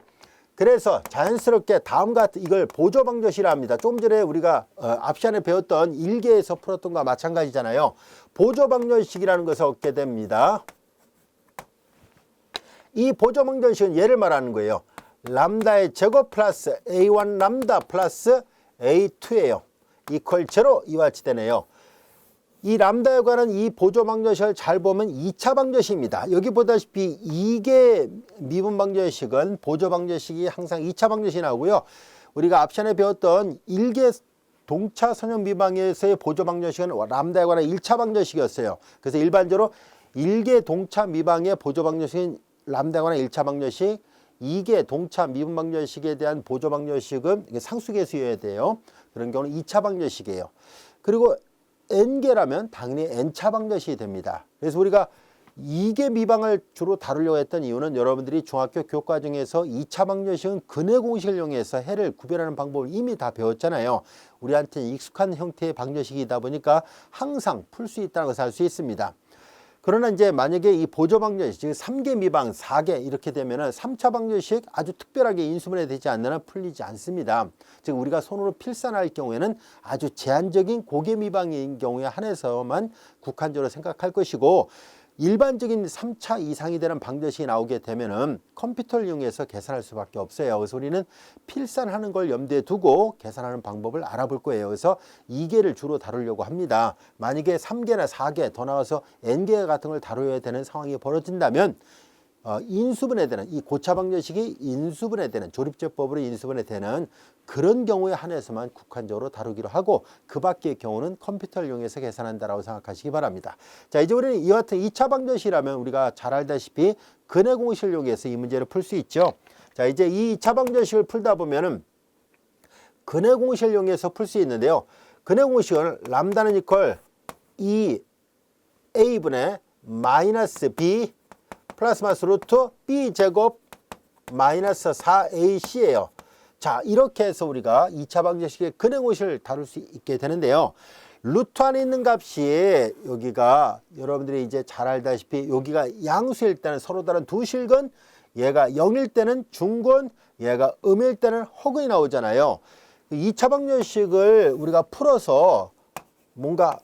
그래서 자연스럽게 다음과 같은 이걸 보조방정식이라 합니다. 조금 전에 우리가 앞 시간에 배웠던 1계에서 풀었던 것과 마찬가지잖아요. 보조방정식이라는 것을 얻게 됩니다. 이 보조방정식은 얘를 말하는 거예요. 람다의 제곱 플러스 a1 람다 플러스 a2예요. 이퀄 제로 이와 같이 되네요. 이 람다에 관한 이 보조방정식을 잘 보면 2차 방정식입니다. 여기 보다시피 2개 미분방정식은 보조방정식이 항상 2차 방정식이 나오고요. 우리가 앞 시간에 배웠던 1개 동차 선형 미방에서의 보조방정식은 람다에 관한 1차 방정식이었어요. 그래서 일반적으로 1개 동차 미방의 보조방정식은 람다에 관한 1차 방정식, 2개 동차 미분방정식에 대한 보조방정식은 상수계수여야 돼요. 그런 경우는 2차 방정식이에요. 그리고 n개라면 당연히 n차 방정식이 됩니다. 그래서 우리가 2개 미방을 주로 다루려고 했던 이유는 여러분들이 중학교 교과정에서 2차 방정식은 근해 공식을 이용해서 해를 구별하는 방법을 이미 다 배웠잖아요. 우리한테 익숙한 형태의 방정식이다 보니까 항상 풀 수 있다는 것을 알 수 있습니다. 그러나 이제 만약에 이 보조 방정식, 즉 3개 미방, 4개 이렇게 되면은 3차 방정식 아주 특별하게 인수분해 되지 않는 한 풀리지 않습니다. 즉 우리가 손으로 필산할 경우에는 아주 제한적인 고개 미방인 경우에 한해서만 국한적으로 생각할 것이고, 일반적인 3차 이상이 되는 방정식이 나오게 되면은 컴퓨터를 이용해서 계산할 수밖에 없어요. 그래서 우리는 필산하는 걸 염두에 두고 계산하는 방법을 알아볼 거예요. 그래서 2개를 주로 다루려고 합니다. 만약에 3개나 4개 더 나와서 n개 같은 걸 다뤄야 되는 상황이 벌어진다면 인수분해되는, 이 고차 방정식이 인수분해되는, 조립제법으로 인수분해되는 그런 경우에 한해서만 국한적으로 다루기로 하고, 그 밖의 경우는 컴퓨터를 이용해서 계산한다라고 생각하시기 바랍니다. 자, 이제 우리는 이와 같은 2차 방정식이라면 우리가 잘 알다시피 근해 공식을 이용해서 이 문제를 풀 수 있죠. 자, 이제 이 2차 방정식을 풀다 보면은 근해 공식을 이용해서 풀 수 있는데요. 근해 공식은 람다는 이퀄 2a분의 마이너스 b 플러스 마이너스 루트 b 제곱 마이너스 4ac예요. 자, 이렇게 해서 우리가 2차 방정식의 근해 공식을 다룰 수 있게 되는데요. 루트 안에 있는 값이 여기가 여러분들이 이제 잘 알다시피 여기가 양수일 때는 서로 다른 두 실근, 얘가 0일 때는 중근, 얘가 음일 때는 허근이 나오잖아요. 2차 방정식을 우리가 풀어서 뭔가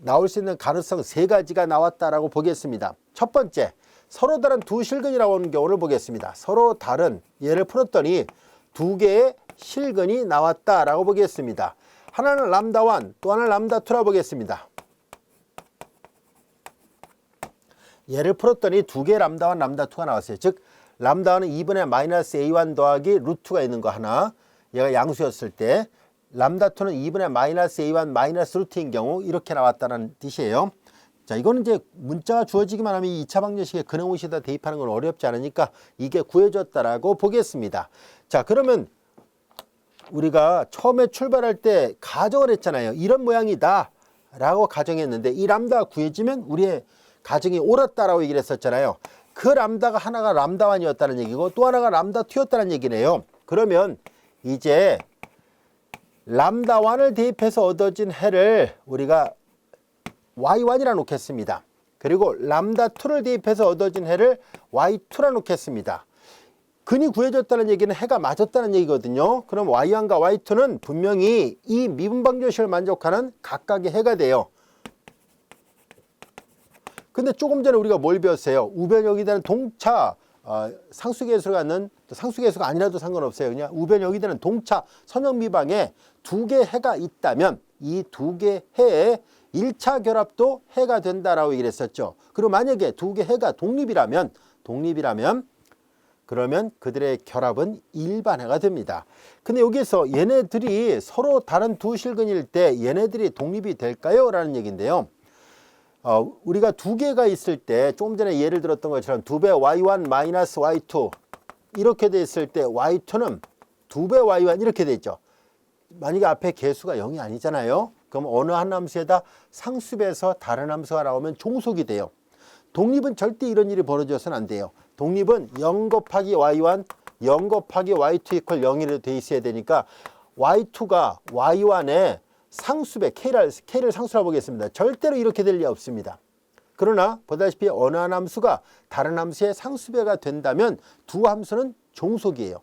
나올 수 있는 가능성 3가지가 나왔다라고 보겠습니다. 첫 번째, 서로 다른 두 실근이라고 하는 경우를 보겠습니다. 서로 다른, 얘를 풀었더니 두 개의 실근이 나왔다라고 보겠습니다. 하나는 람다1, 또 하나는 람다2라고 보겠습니다. 얘를 풀었더니 두 개의 람다1, 람다2가 나왔어요. 즉 람다1은 2분의 마이너스 a1 더하기 루트가 있는 거 하나, 얘가 양수였을 때, 람다2는 2분의 마이너스 a1 마이너스 루트인 경우 이렇게 나왔다는 뜻이에요. 자, 이거는 이제 문자가 주어지기만 하면 이 2차 방정식에 근해 공식에다 대입하는 건 어렵지 않으니까 이게 구해졌다라고 보겠습니다. 자, 그러면 우리가 처음에 출발할 때 가정을 했잖아요. 이런 모양이다 라고 가정했는데, 이 람다가 구해지면 우리의 가정이 옳았다라고 얘기를 했었잖아요. 그 람다가 하나가 람다1이었다는 얘기고 또 하나가 람다2였다는 얘기네요. 그러면 이제 람다1을 대입해서 얻어진 해를 우리가 y1이라 놓겠습니다. 그리고 람다2를 대입해서 얻어진 해를 y2라 놓겠습니다. 근이 구해졌다는 얘기는 해가 맞았다는 얘기거든요. 그럼 y1과 y2는 분명히 이 미분방정식을 만족하는 각각의 해가 돼요. 근데 조금 전에 우리가 뭘 배웠어요? 우변역이 되는 동차 상수계수를 갖는, 상수계수가 아니라도 상관없어요. 그냥 우변역이 되는 동차 선형 미방에 두 개 해가 있다면 이 두 개 해에 1차 결합도 해가 된다라고 얘기를 했었죠. 그리고 만약에 두 개 해가 독립이라면 그러면 그들의 결합은 일반해가 됩니다. 근데 여기서 얘네들이 서로 다른 두 실근일 때 얘네들이 독립이 될까요? 라는 얘기인데요. 우리가 두 개가 있을 때 조금 전에 예를 들었던 것처럼 두 배 y1 마이너스 y2 이렇게 돼 있을 때 y2는 두 배 y1 이렇게 돼 있죠. 만약에 앞에 개수가 0이 아니잖아요. 그럼 어느 한 함수에다 상수배에서 다른 함수가 나오면 종속이 돼요. 독립은 절대 이런 일이 벌어져서는 안 돼요. 독립은 0 곱하기 y1, 0 곱하기 y2 이퀄 0이로 돼 있어야 되니까 y2가 y1의 상수배, k를 상수라고 보겠습니다. 절대로 이렇게 될 리 없습니다. 그러나 보다시피 어느 한 함수가 다른 함수의 상수배가 된다면 두 함수는 종속이에요.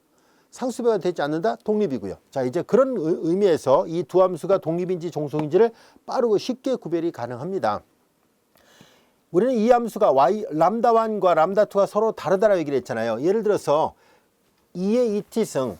상수배가 되지 않는다? 독립이고요. 자, 이제 그런 의미에서 이 두 함수가 독립인지 종속인지를 빠르고 쉽게 구별이 가능합니다. 우리는 이 함수가 람다1과 람다2가 서로 다르다라고 얘기를 했잖아요. 예를 들어서 2의 2t승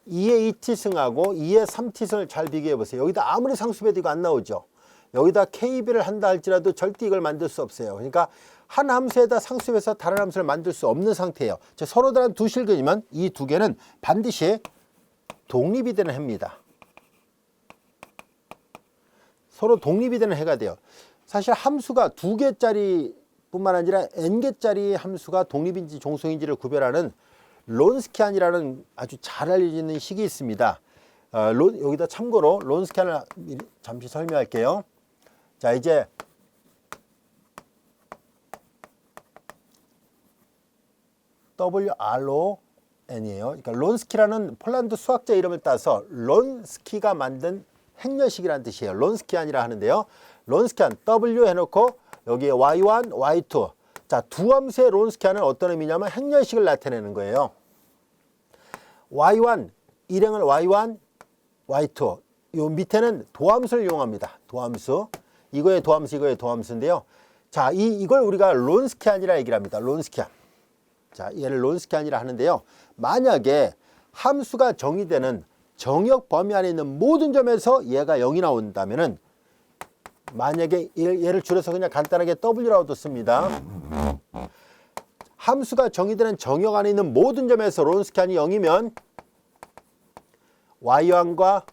2t승하고 2의 3t승을 잘 비교해 보세요. 여기다 아무리 상수배도 이거 안 나오죠. 여기다 kb를 한다 할지라도 절대 이걸 만들 수 없어요. 그러니까 한 함수에다 상수배에서 다른 함수를 만들 수 없는 상태예요. 서로 다른 두 실근이면 이 두 개는 반드시 독립이 되는 해입니다. 서로 독립이 되는 해가 돼요. 사실 함수가 두 개짜리 뿐만 아니라 n개짜리 함수가 독립인지 종속인지를 구별하는 론스키안이라는 아주 잘 알려지는 식이 있습니다. 여기다 참고로 론스키안을 잠시 설명할게요. 자, 이제 WRON이에요. 그러니까 론스키라는 폴란드 수학자 이름을 따서 론스키가 만든 행렬식이라는 뜻이에요. 론스키안이라 하는데요. 론스키안 W 해놓고 여기에 y1, y2. 자, 두 함수의 론스키안은 어떤 의미냐면 행렬식을 나타내는 거예요. y1, 일행을 y1, y2. 요 밑에는 도함수를 이용합니다. 도함수. 이거의 도함수, 이거의 도함수인데요. 자, 이걸 우리가 론스키안이라 얘기를 합니다. 론스키안. 자, 얘를 론스키안이라 하는데요. 만약에 함수가 정의되는 정역 범위 안에 있는 모든 점에서 얘가 0이 나온다면은 만약에 얘를 줄여서 그냥 간단하게 W라고도 씁니다. 함수가 정의되는 정역 안에 있는 모든 점에서 론스키안이 0이면 y1과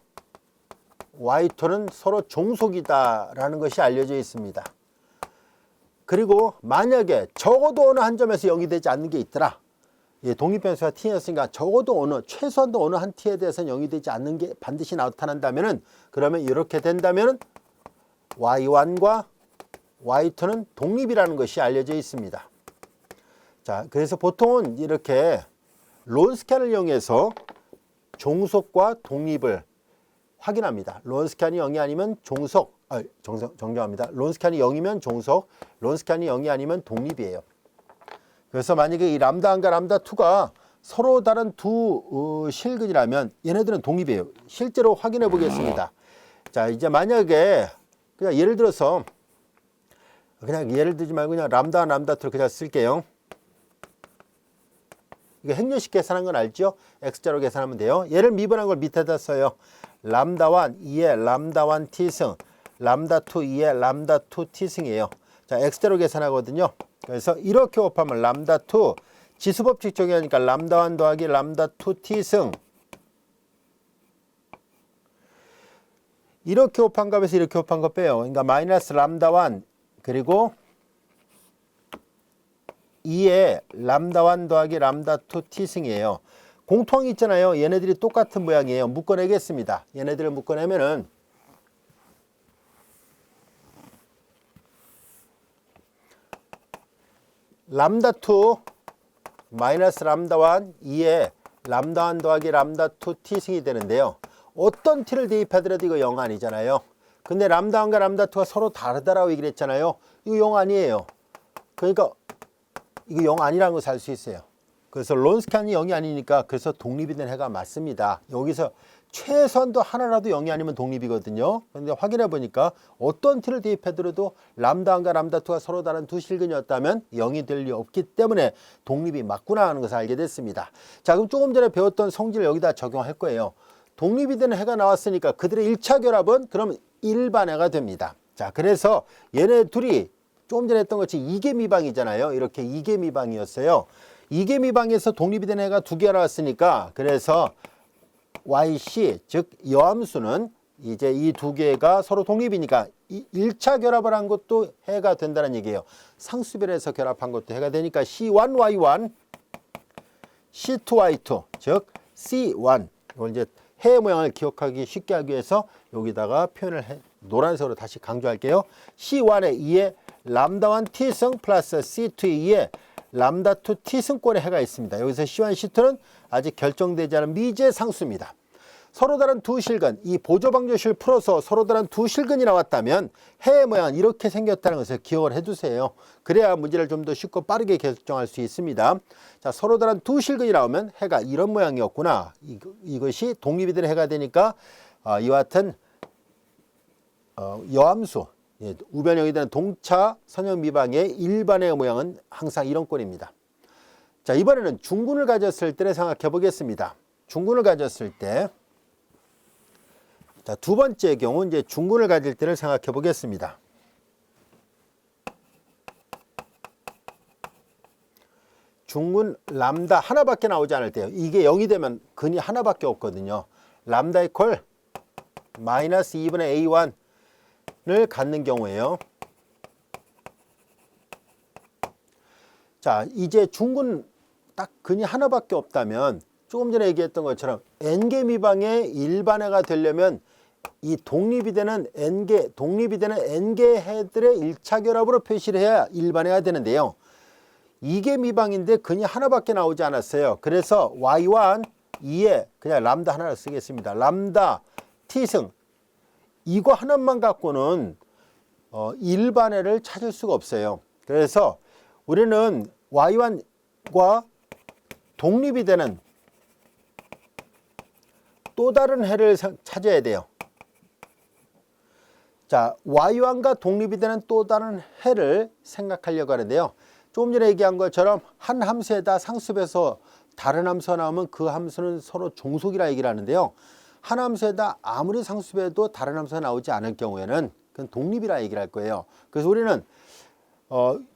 y2는 서로 종속이다라는 것이 알려져 있습니다. 그리고 만약에 적어도 어느 한 점에서 0이 되지 않는 게 있더라. 독립변수가 t였으니까 적어도 최소한도 어느 한 t에 대해서는 0이 되지 않는 게 반드시 나타난다면은 그러면 이렇게 된다면은 y1과 y2는 독립이라는 것이 알려져 있습니다. 자, 그래서 보통은 이렇게 론스키안을 이용해서 종속과 독립을 확인합니다. 론스키안이 0이 아니면 정정합니다. 론스키안이 0이면 종속, 론스키안이 0이 아니면 독립이에요. 그래서 만약에 이 람다1과 람다2가 서로 다른 두 실근이라면 얘네들은 독립이에요. 실제로 확인해 보겠습니다. 자, 이제 만약에 그냥 예를 들어서 그냥 예를 들지 말고 그냥 람다1, 람다2를 그냥 쓸게요. 이거 행렬식 계산한 건 알죠? x자로 계산하면 돼요. 얘를 미분한 걸 밑에다 써요. 람다1 2의 람다1 t승, 람다2 2의 람다2 t승이에요. 자, x자로 계산하거든요. 그래서 이렇게 곱하면 람다2 지수법칙 적용하니까 람다1 더하기 람다2 t승, 이렇게 곱한 값에서 이렇게 곱한 거 빼요. 그러니까 마이너스 람다1 그리고 2의 람다1 더하기 람다2 t승이에요. 공통이 있잖아요. 얘네들이 똑같은 모양이에요. 묶어내겠습니다. 얘네들을 묶어내면은 람다2 마이너스 람다1 2의 람다1 더하기 람다2 t승이 되는데요. 어떤 t를 대입하더라도 이거 0 아니잖아요. 근데 람다1과 람다2가 서로 다르다라고 얘기를 했잖아요. 이거 0 아니에요. 그러니까 이거 0 아니라는 것을 알 수 있어요. 그래서 론스키안이 0이 아니니까 그래서 독립이 된 해가 맞습니다. 여기서 최소한도 하나라도 0이 아니면 독립이거든요. 그런데 확인해 보니까 어떤 t를 대입해더라도 람다1과 람다2가 서로 다른 두 실근이었다면 0이 될 리 없기 때문에 독립이 맞구나 하는 것을 알게 됐습니다. 자, 그럼 조금 전에 배웠던 성질을 여기다 적용할 거예요. 독립이 되는 해가 나왔으니까 그들의 1차 결합은 그럼 일반해가 됩니다. 자, 그래서 얘네 둘이 조금 전에 했던 것이 이계미방이잖아요. 이렇게 이계미방이었어요. 이계미방에서 독립이 된 해가 두 개가 나왔으니까 그래서 YC 즉 여함수는 이제 이 두 개가 서로 독립이니까 1차 결합을 한 것도 해가 된다는 얘기예요. 상수별에서 결합한 것도 해가 되니까 C1Y1, C2Y2 즉 C1 이걸 이제 해 모양을 기억하기 쉽게 하기 위해서 여기다가 표현을 노란색으로 다시 강조할게요. C1의 2에 람다1 T승 플러스 C2의 2에 람다2 T승권의 해가 있습니다. 여기서 C1, C2는 아직 결정되지 않은 미지의 상수입니다. 서로 다른 두 실근, 이 보조방정식을 풀어서 서로 다른 두 실근이 나왔다면 해의 모양은 이렇게 생겼다는 것을 기억을 해두세요. 그래야 문제를 좀 더 쉽고 빠르게 결정할 수 있습니다. 자, 서로 다른 두 실근이 나오면 해가 이런 모양이었구나. 이것이 독립이 된 해가 되니까 이와 같은 여함수, 우변형이 되는 동차 선형미방의 일반의 모양은 항상 이런 꼴입니다. 자, 이번에는 중군을 가졌을 때를 생각해 보겠습니다. 중군을 가졌을 때, 자, 두 번째 경우 이제 중군을 가질 때를 생각해 보겠습니다. 중군 람다 하나밖에 나오지 않을 때요. 이게 0이 되면 근이 하나밖에 없거든요. 람다 이퀄 마이너스 2분의 A1을 갖는 경우에요. 자, 이제 중군 딱 근이 하나밖에 없다면 조금 전에 얘기했던 것처럼 n개 미방의 일반해가 되려면 이 독립이 되는 n개 해들의 1차 결합으로 표시를 해야 일반해가 되는데요. 이게 미방인데 근이 하나밖에 나오지 않았어요. 그래서 y1 2에 그냥 람다 하나를 쓰겠습니다. 람다 t승 이거 하나만 갖고는 일반해를 찾을 수가 없어요. 그래서 우리는 y1과 독립이 되는 또 다른 해를 찾아야 돼요. 자, y1과 독립이 되는 또 다른 해를 생각하려고 하는데요. 조금 전에 얘기한 것처럼 한 함수에다 상수에서 다른 함수가 나오면 그 함수는 서로 종속이라 얘기를 하는데요. 한 함수에다 아무리 상수해도 다른 함수가 나오지 않을 경우에는 그건 독립이라 얘기를 할 거예요. 그래서 우리는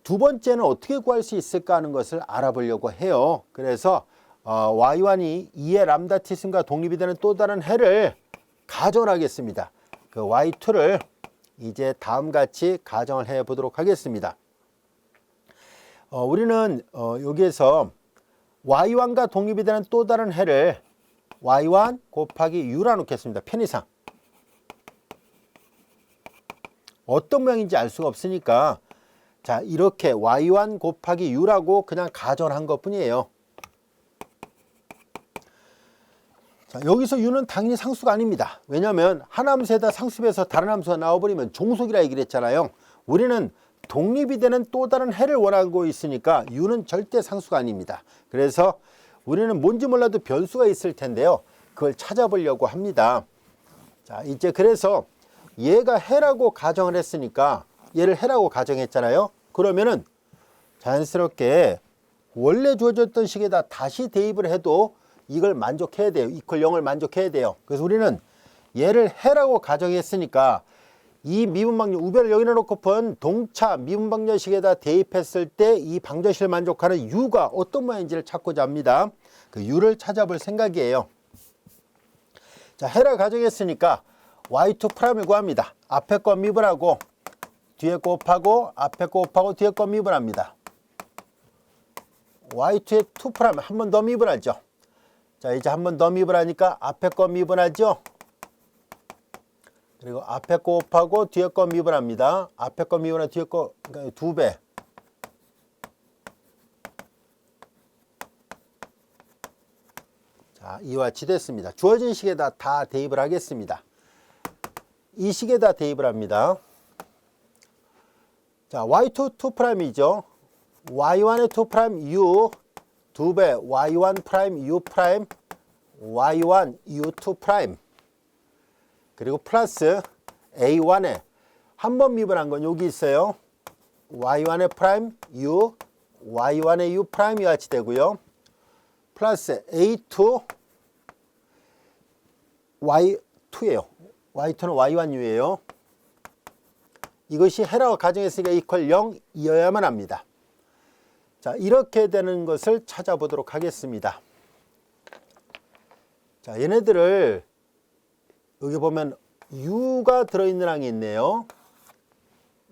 두 번째는 어떻게 구할 수 있을까 하는 것을 알아보려고 해요. 그래서 y1이 2의 람다 t승과 독립이 되는 또 다른 해를 가정을 하겠습니다. 그 y2를 이제 다음같이 가정을 해 보도록 하겠습니다. 우리는 여기에서 y1과 독립이 되는 또 다른 해를 y1 곱하기 u라 놓겠습니다. 편의상 어떤 모양인지 알 수가 없으니까 자, 이렇게 y1 곱하기 u라고 그냥 가정을 한 것뿐이에요. 자, 여기서 u는 당연히 상수가 아닙니다. 왜냐하면 한 함수에다 상수에서 다른 함수가 나와버리면 종속이라 얘기를 했잖아요. 우리는 독립이 되는 또 다른 해를 원하고 있으니까 u는 절대 상수가 아닙니다. 그래서 우리는 뭔지 몰라도 변수가 있을 텐데요. 그걸 찾아보려고 합니다. 자, 이제 그래서 얘가 해라고 가정을 했으니까 얘를 해라고 가정했잖아요. 그러면은 자연스럽게 원래 주어졌던 식에다 다시 대입을 해도 이걸 만족해야 돼요. 이퀄 0을 만족해야 돼요. 그래서 우리는 얘를 해라고 가정했으니까 이 미분방정 우변을 여기다 놓고 본 동차 미분방정식에다 대입했을 때 이 방정식을 만족하는 u가 어떤 모양인지를 찾고자 합니다. 그 u를 찾아볼 생각이에요. 자, 해라 가정했으니까 y2'을 구합니다. 앞에 거 미분하고 뒤에 거 곱하고 앞에 거 곱하고 뒤에 거 미분합니다. y2의 2' 한 번 더 미분하죠. 자, 이제 한 번 더 미분하니까 앞에 거 미분하죠. 그리고 앞에 거 곱하고 뒤에 거 미분합니다. 앞에 거 미분하고 뒤에 거 그러니까 2배. 자, 이와 같이 됐습니다. 주어진 식에다 다 대입을 하겠습니다. 이 식에다 대입을 합니다. 자, y2 2'이죠. y1의 2' u 2배 y1' u' y1 u2' 그리고 플러스 a1에 한 번 미분한 건 여기 있어요. y1의 프라임 u y1의 u 프라임이 같이 되고요. 플러스 a2 y2예요. y2는 y1u예요. 이것이 해라고 가정했으니까 이퀄 0이어야만 합니다. 자, 이렇게 되는 것을 찾아보도록 하겠습니다. 자, 얘네들을 여기 보면 u가 들어있는 항이 있네요.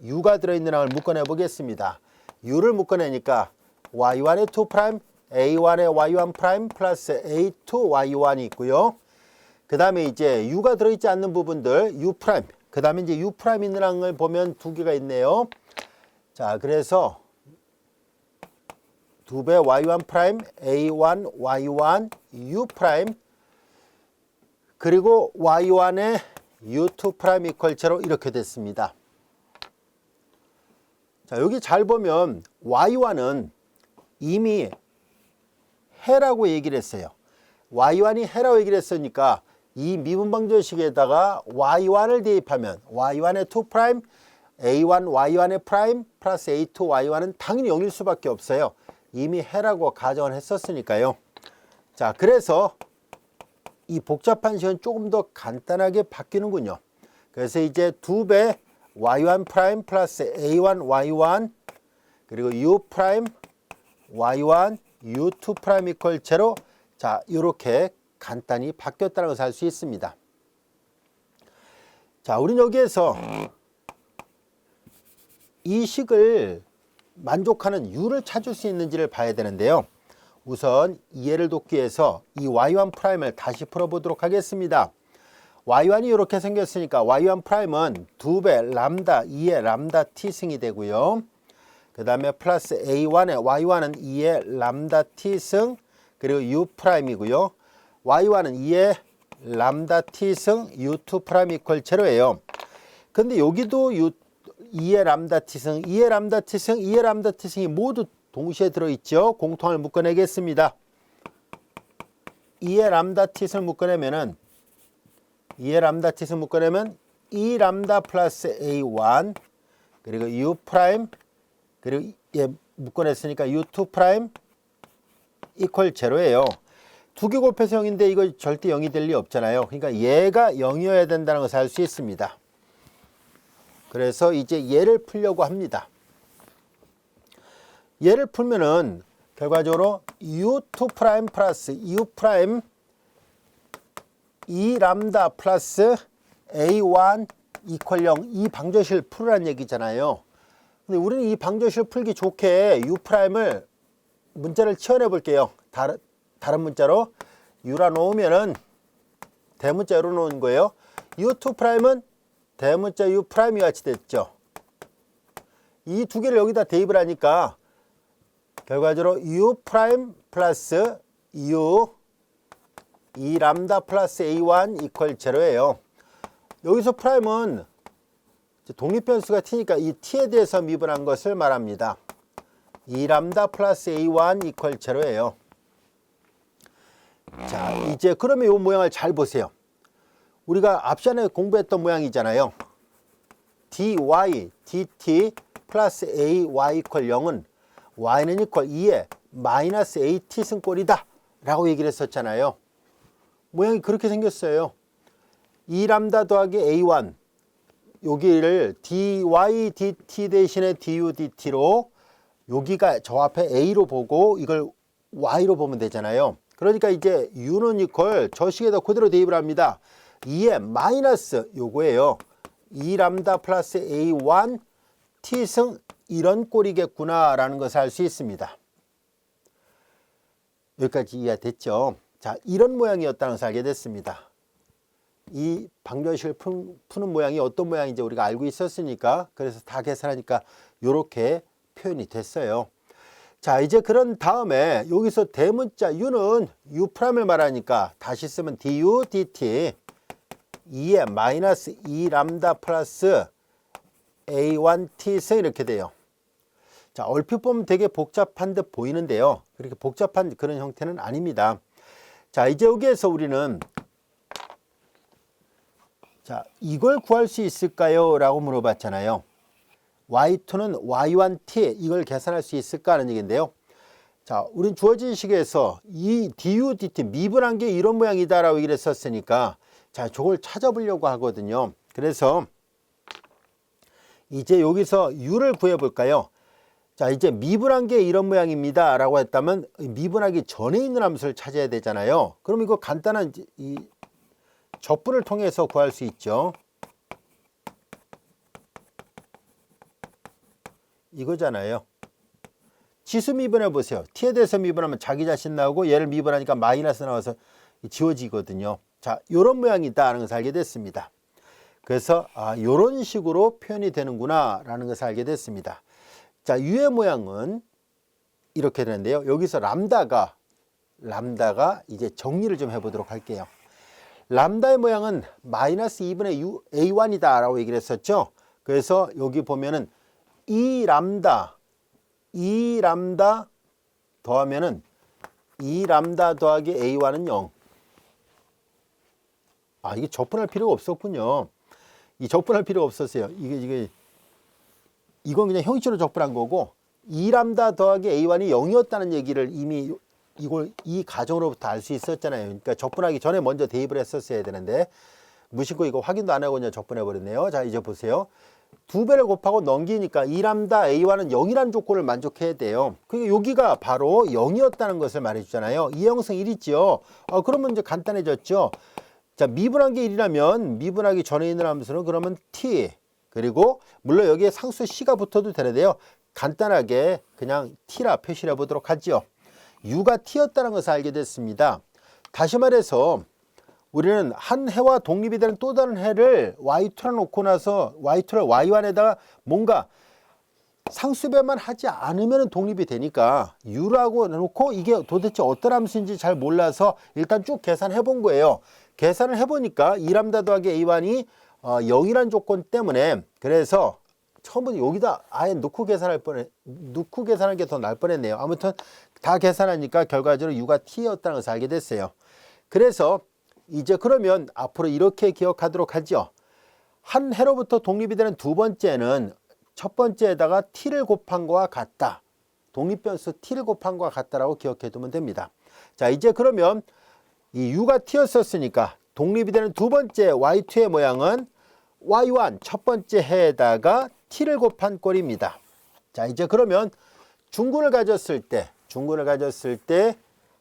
u가 들어있는 항을 묶어내 보겠습니다. u를 묶어내니까 y1의 2', a1의 y1' 플러스 a2 y1이 있고요. 그 다음에 이제 u가 들어있지 않는 부분들 u', 그 다음에 이제 u' 있는 항을 보면 두 개가 있네요. 자, 그래서 2배 y1', a1 y1 u' 그리고 y1의 u2' 이퀄 제로 이렇게 됐습니다. 자, 여기 잘 보면 y1은 이미 해라고 얘기를 했어요. y1이 해라고 얘기를 했으니까 이 미분방정식에다가 y1을 대입하면 y1의 2', a1 y1의 프라임 플러스 a2 y1은 당연히 0일 수밖에 없어요. 이미 해라고 가정을 했었으니까요. 자, 그래서 이 복잡한 식은 조금 더 간단하게 바뀌는군요. 그래서 이제 2배 y1' 플러스 a1 y1 그리고 u' y1 u2' 이퀄 제로. 자, 이렇게 간단히 바뀌었다는 것을 알 수 있습니다. 자, 우린 여기에서 이 식을 만족하는 u를 찾을 수 있는지를 봐야 되는데요. 우선 이해를 돕기 위해서 이 y1'을 다시 풀어보도록 하겠습니다. y1이 이렇게 생겼으니까 y1'은 2배 람다 2의 람다 t승이 되고요. 그 다음에 플러스 a1의 y1은 2의 람다 t승 그리고 u'이고요. y1은 2의 람다 t승 u2' 이퀄 제로예요. 근데 여기도 2의 람다 t승, 2의 람다 t승, 2의 람다 t승이 모두 동시에 들어있죠. 공통을 묶어내겠습니다. 2의 람다 t승을 묶어내면은 2의 람다 t승 묶어내면 2 람다 플러스 a1 그리고 u' 그리고 얘 묶어냈으니까 u2' 이퀄 제로예요. 두 개 곱해서 0인데 이거 절대 0이 될 리 없잖아요. 그러니까 얘가 0이어야 된다는 것을 알 수 있습니다. 그래서 이제 얘를 풀려고 합니다. 얘를 풀면은 결과적으로 u2' 플러스 u' 2 람다 플러스 a1 이퀄 0 이 방정식을 풀으라는 얘기잖아요. 근데 우리는 이 방정식을 풀기 좋게 u'을 문자를 치환해 볼게요. 다른 문자로 u라 놓으면은 대문자 u로 놓은 거예요. u2'은 대문자 u'이 같이 됐죠. 이 두 개를 여기다 대입을 하니까 결과적으로 u' 플러스 u 2 람다 플러스 a1 이퀄 제로예요. 여기서 프라임은 독립변수가 t니까 이 t에 대해서 미분한 것을 말합니다. 2 람다 플러스 a1 이퀄 제로예요. 자, 이제 그러면 이 모양을 잘 보세요. 우리가 앞시간에 공부했던 모양이잖아요. dy dt 플러스 ay 이퀄 0은 y는 이퀄 2에 마이너스 at 승꼴이다 라고 얘기를 했었잖아요. 모양이 그렇게 생겼어요. 2 람다 더하기 a1 여기를 dy dt 대신에 du dt로 여기가 저 앞에 a로 보고 이걸 y로 보면 되잖아요. 그러니까 이제 u는 이퀄 저 식에다 그대로 대입을 합니다. 2에 마이너스 요거예요. 2 람다 플러스 a1 t승 이런 꼴이겠구나 라는 것을 알 수 있습니다. 여기까지 이해됐죠? 자, 이런 모양이었다는 것을 알게 됐습니다. 이 방정식을 푸는 모양이 어떤 모양인지 우리가 알고 있었으니까 그래서 다 계산하니까 이렇게 표현이 됐어요. 자, 이제 그런 다음에 여기서 대문자 u는 u'을 말하니까 다시 쓰면 du dt 2에 마이너스 2 람다 플러스 a1 t승 이렇게 돼요. 자, 얼핏 보면 되게 복잡한 듯 보이는데요. 그렇게 복잡한 그런 형태는 아닙니다. 자, 이제 여기에서 우리는 자, 이걸 구할 수 있을까요? 라고 물어봤잖아요. y2는 y1t 이걸 계산할 수 있을까 하는 얘기인데요. 자, 우린 주어진 식에서 이 du dt 미분한 게 이런 모양이다 라고 얘기를 했었으니까 자, 저걸 찾아보려고 하거든요. 그래서 이제 여기서 u를 구해 볼까요? 자, 이제 미분한 게 이런 모양입니다 라고 했다면 미분하기 전에 있는 함수를 찾아야 되잖아요. 그럼 이거 간단한 이 적분을 통해서 구할 수 있죠. 이거잖아요. 지수 미분해 보세요. t에 대해서 미분하면 자기 자신 나오고 얘를 미분하니까 마이너스 나와서 지워지거든요. 자, 요런 모양이다 라는 것을 알게 됐습니다. 그래서 요런 식으로 표현이 되는구나 라는 것을 알게 됐습니다. 자, u의 모양은 이렇게 되는데요. 여기서 람다가 이제 정리를 좀 해보도록 할게요. 람다의 모양은 마이너스 2분의 a1이다 라고 얘기를 했었죠. 그래서 여기 보면은 이 람다 더하면은 이 람다 더하기 a1은 0. 이게 적분할 필요가 없었군요. 이 적분할 필요가 없었어요. 이건 그냥 형식으로 적분한 거고 2람다 더하기 a1이 0이었다는 얘기를 이미 이 가정으로부터 알 수 있었잖아요. 그러니까 적분하기 전에 먼저 대입을 했었어야 되는데 무심코 이거 확인도 안 하고 그냥 적분해 버렸네요. 자, 이제 보세요. 2배를 곱하고 넘기니까 2람다 a1은 0이라는 조건을 만족해야 돼요. 그러니까 여기가 바로 0이었다는 것을 말해주잖아요. 이형성 1 있죠. 그러면 이제 간단해졌죠. 자, 미분한 게 1이라면 미분하기 전에 있는 함수는 그러면 t, 그리고 물론 여기에 상수 c가 붙어도 되는데요. 간단하게 그냥 t라 표시를 해보도록 하죠. u가 t였다는 것을 알게 됐습니다. 다시 말해서 우리는 한 해와 독립이 되는 또 다른 해를 y2라 놓고 나서 y2를 y1에다가 뭔가 상수배만 하지 않으면 독립이 되니까 u라고 놓고 이게 도대체 어떤 함수인지 잘 몰라서 일단 쭉 계산해 본 거예요. 계산을 해보니까 2람다 더하기 a1이 0이란 조건 때문에 그래서 처음부터 여기다 아예 넣고 계산할 게 더 나을 뻔했네요. 아무튼 다 계산하니까 결과적으로 u가 t였다는 것을 알게 됐어요. 그래서 이제 그러면 앞으로 이렇게 기억하도록 하죠. 한 해로부터 독립이 되는 두 번째는 첫 번째에다가 t를 곱한 거와 같다. 독립변수 t를 곱한 거와 같다라고 기억해 두면 됩니다. 자, 이제 그러면 이 u가 t였었으니까 독립이 되는 두 번째 y2의 모양은 y1 첫 번째 해에다가 t를 곱한 꼴입니다. 자, 이제 그러면 중군을 가졌을 때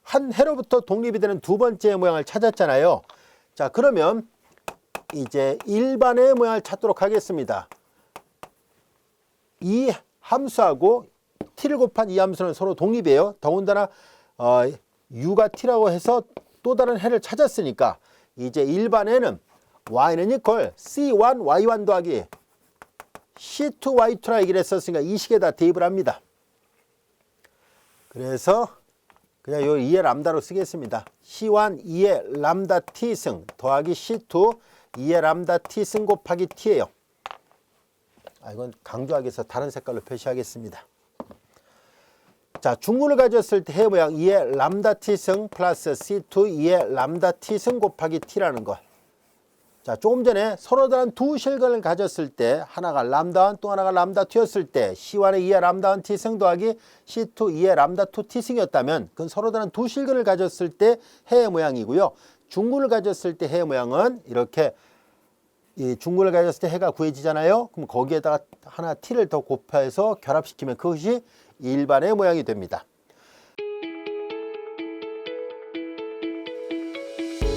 한 해로부터 독립이 되는 두 번째 모양을 찾았잖아요. 자, 그러면 이제 일반의 모양을 찾도록 하겠습니다. 이 함수하고 t를 곱한 이 함수는 서로 독립이에요. 더군다나 u가 t라고 해서 또 다른 해를 찾았으니까 이제 일반에는 y는 equal c1y1 더하기 c2y2라 얘기를 했었으니까 이 식에다 대입을 합니다. 그래서 그냥 요 2의 람다로 쓰겠습니다. c1 2의 람다 t승 더하기 c2 2의 람다 t승 곱하기 t예요. 이건 강조하기 위해서 다른 색깔로 표시하겠습니다. 자, 중군을 가졌을 때 해 모양 2의 람다 t승 플러스 c2 2의 람다 t승 곱하기 t라는 것. 자, 조금 전에 서로 다른 두 실근을 가졌을 때 하나가 람다1 또 하나가 람다2였을 때 C1의 2의 람다1 t승 더하기 C2 2의 람다2 t승이었다면 그건 서로 다른 두 실근을 가졌을 때 해의 모양이고요. 중군을 가졌을 때 해의 모양은 이렇게 이 중군을 가졌을 때 해가 구해지잖아요. 그럼 거기에다가 하나 t를 더 곱해서 결합시키면 그것이 일반의 모양이 됩니다.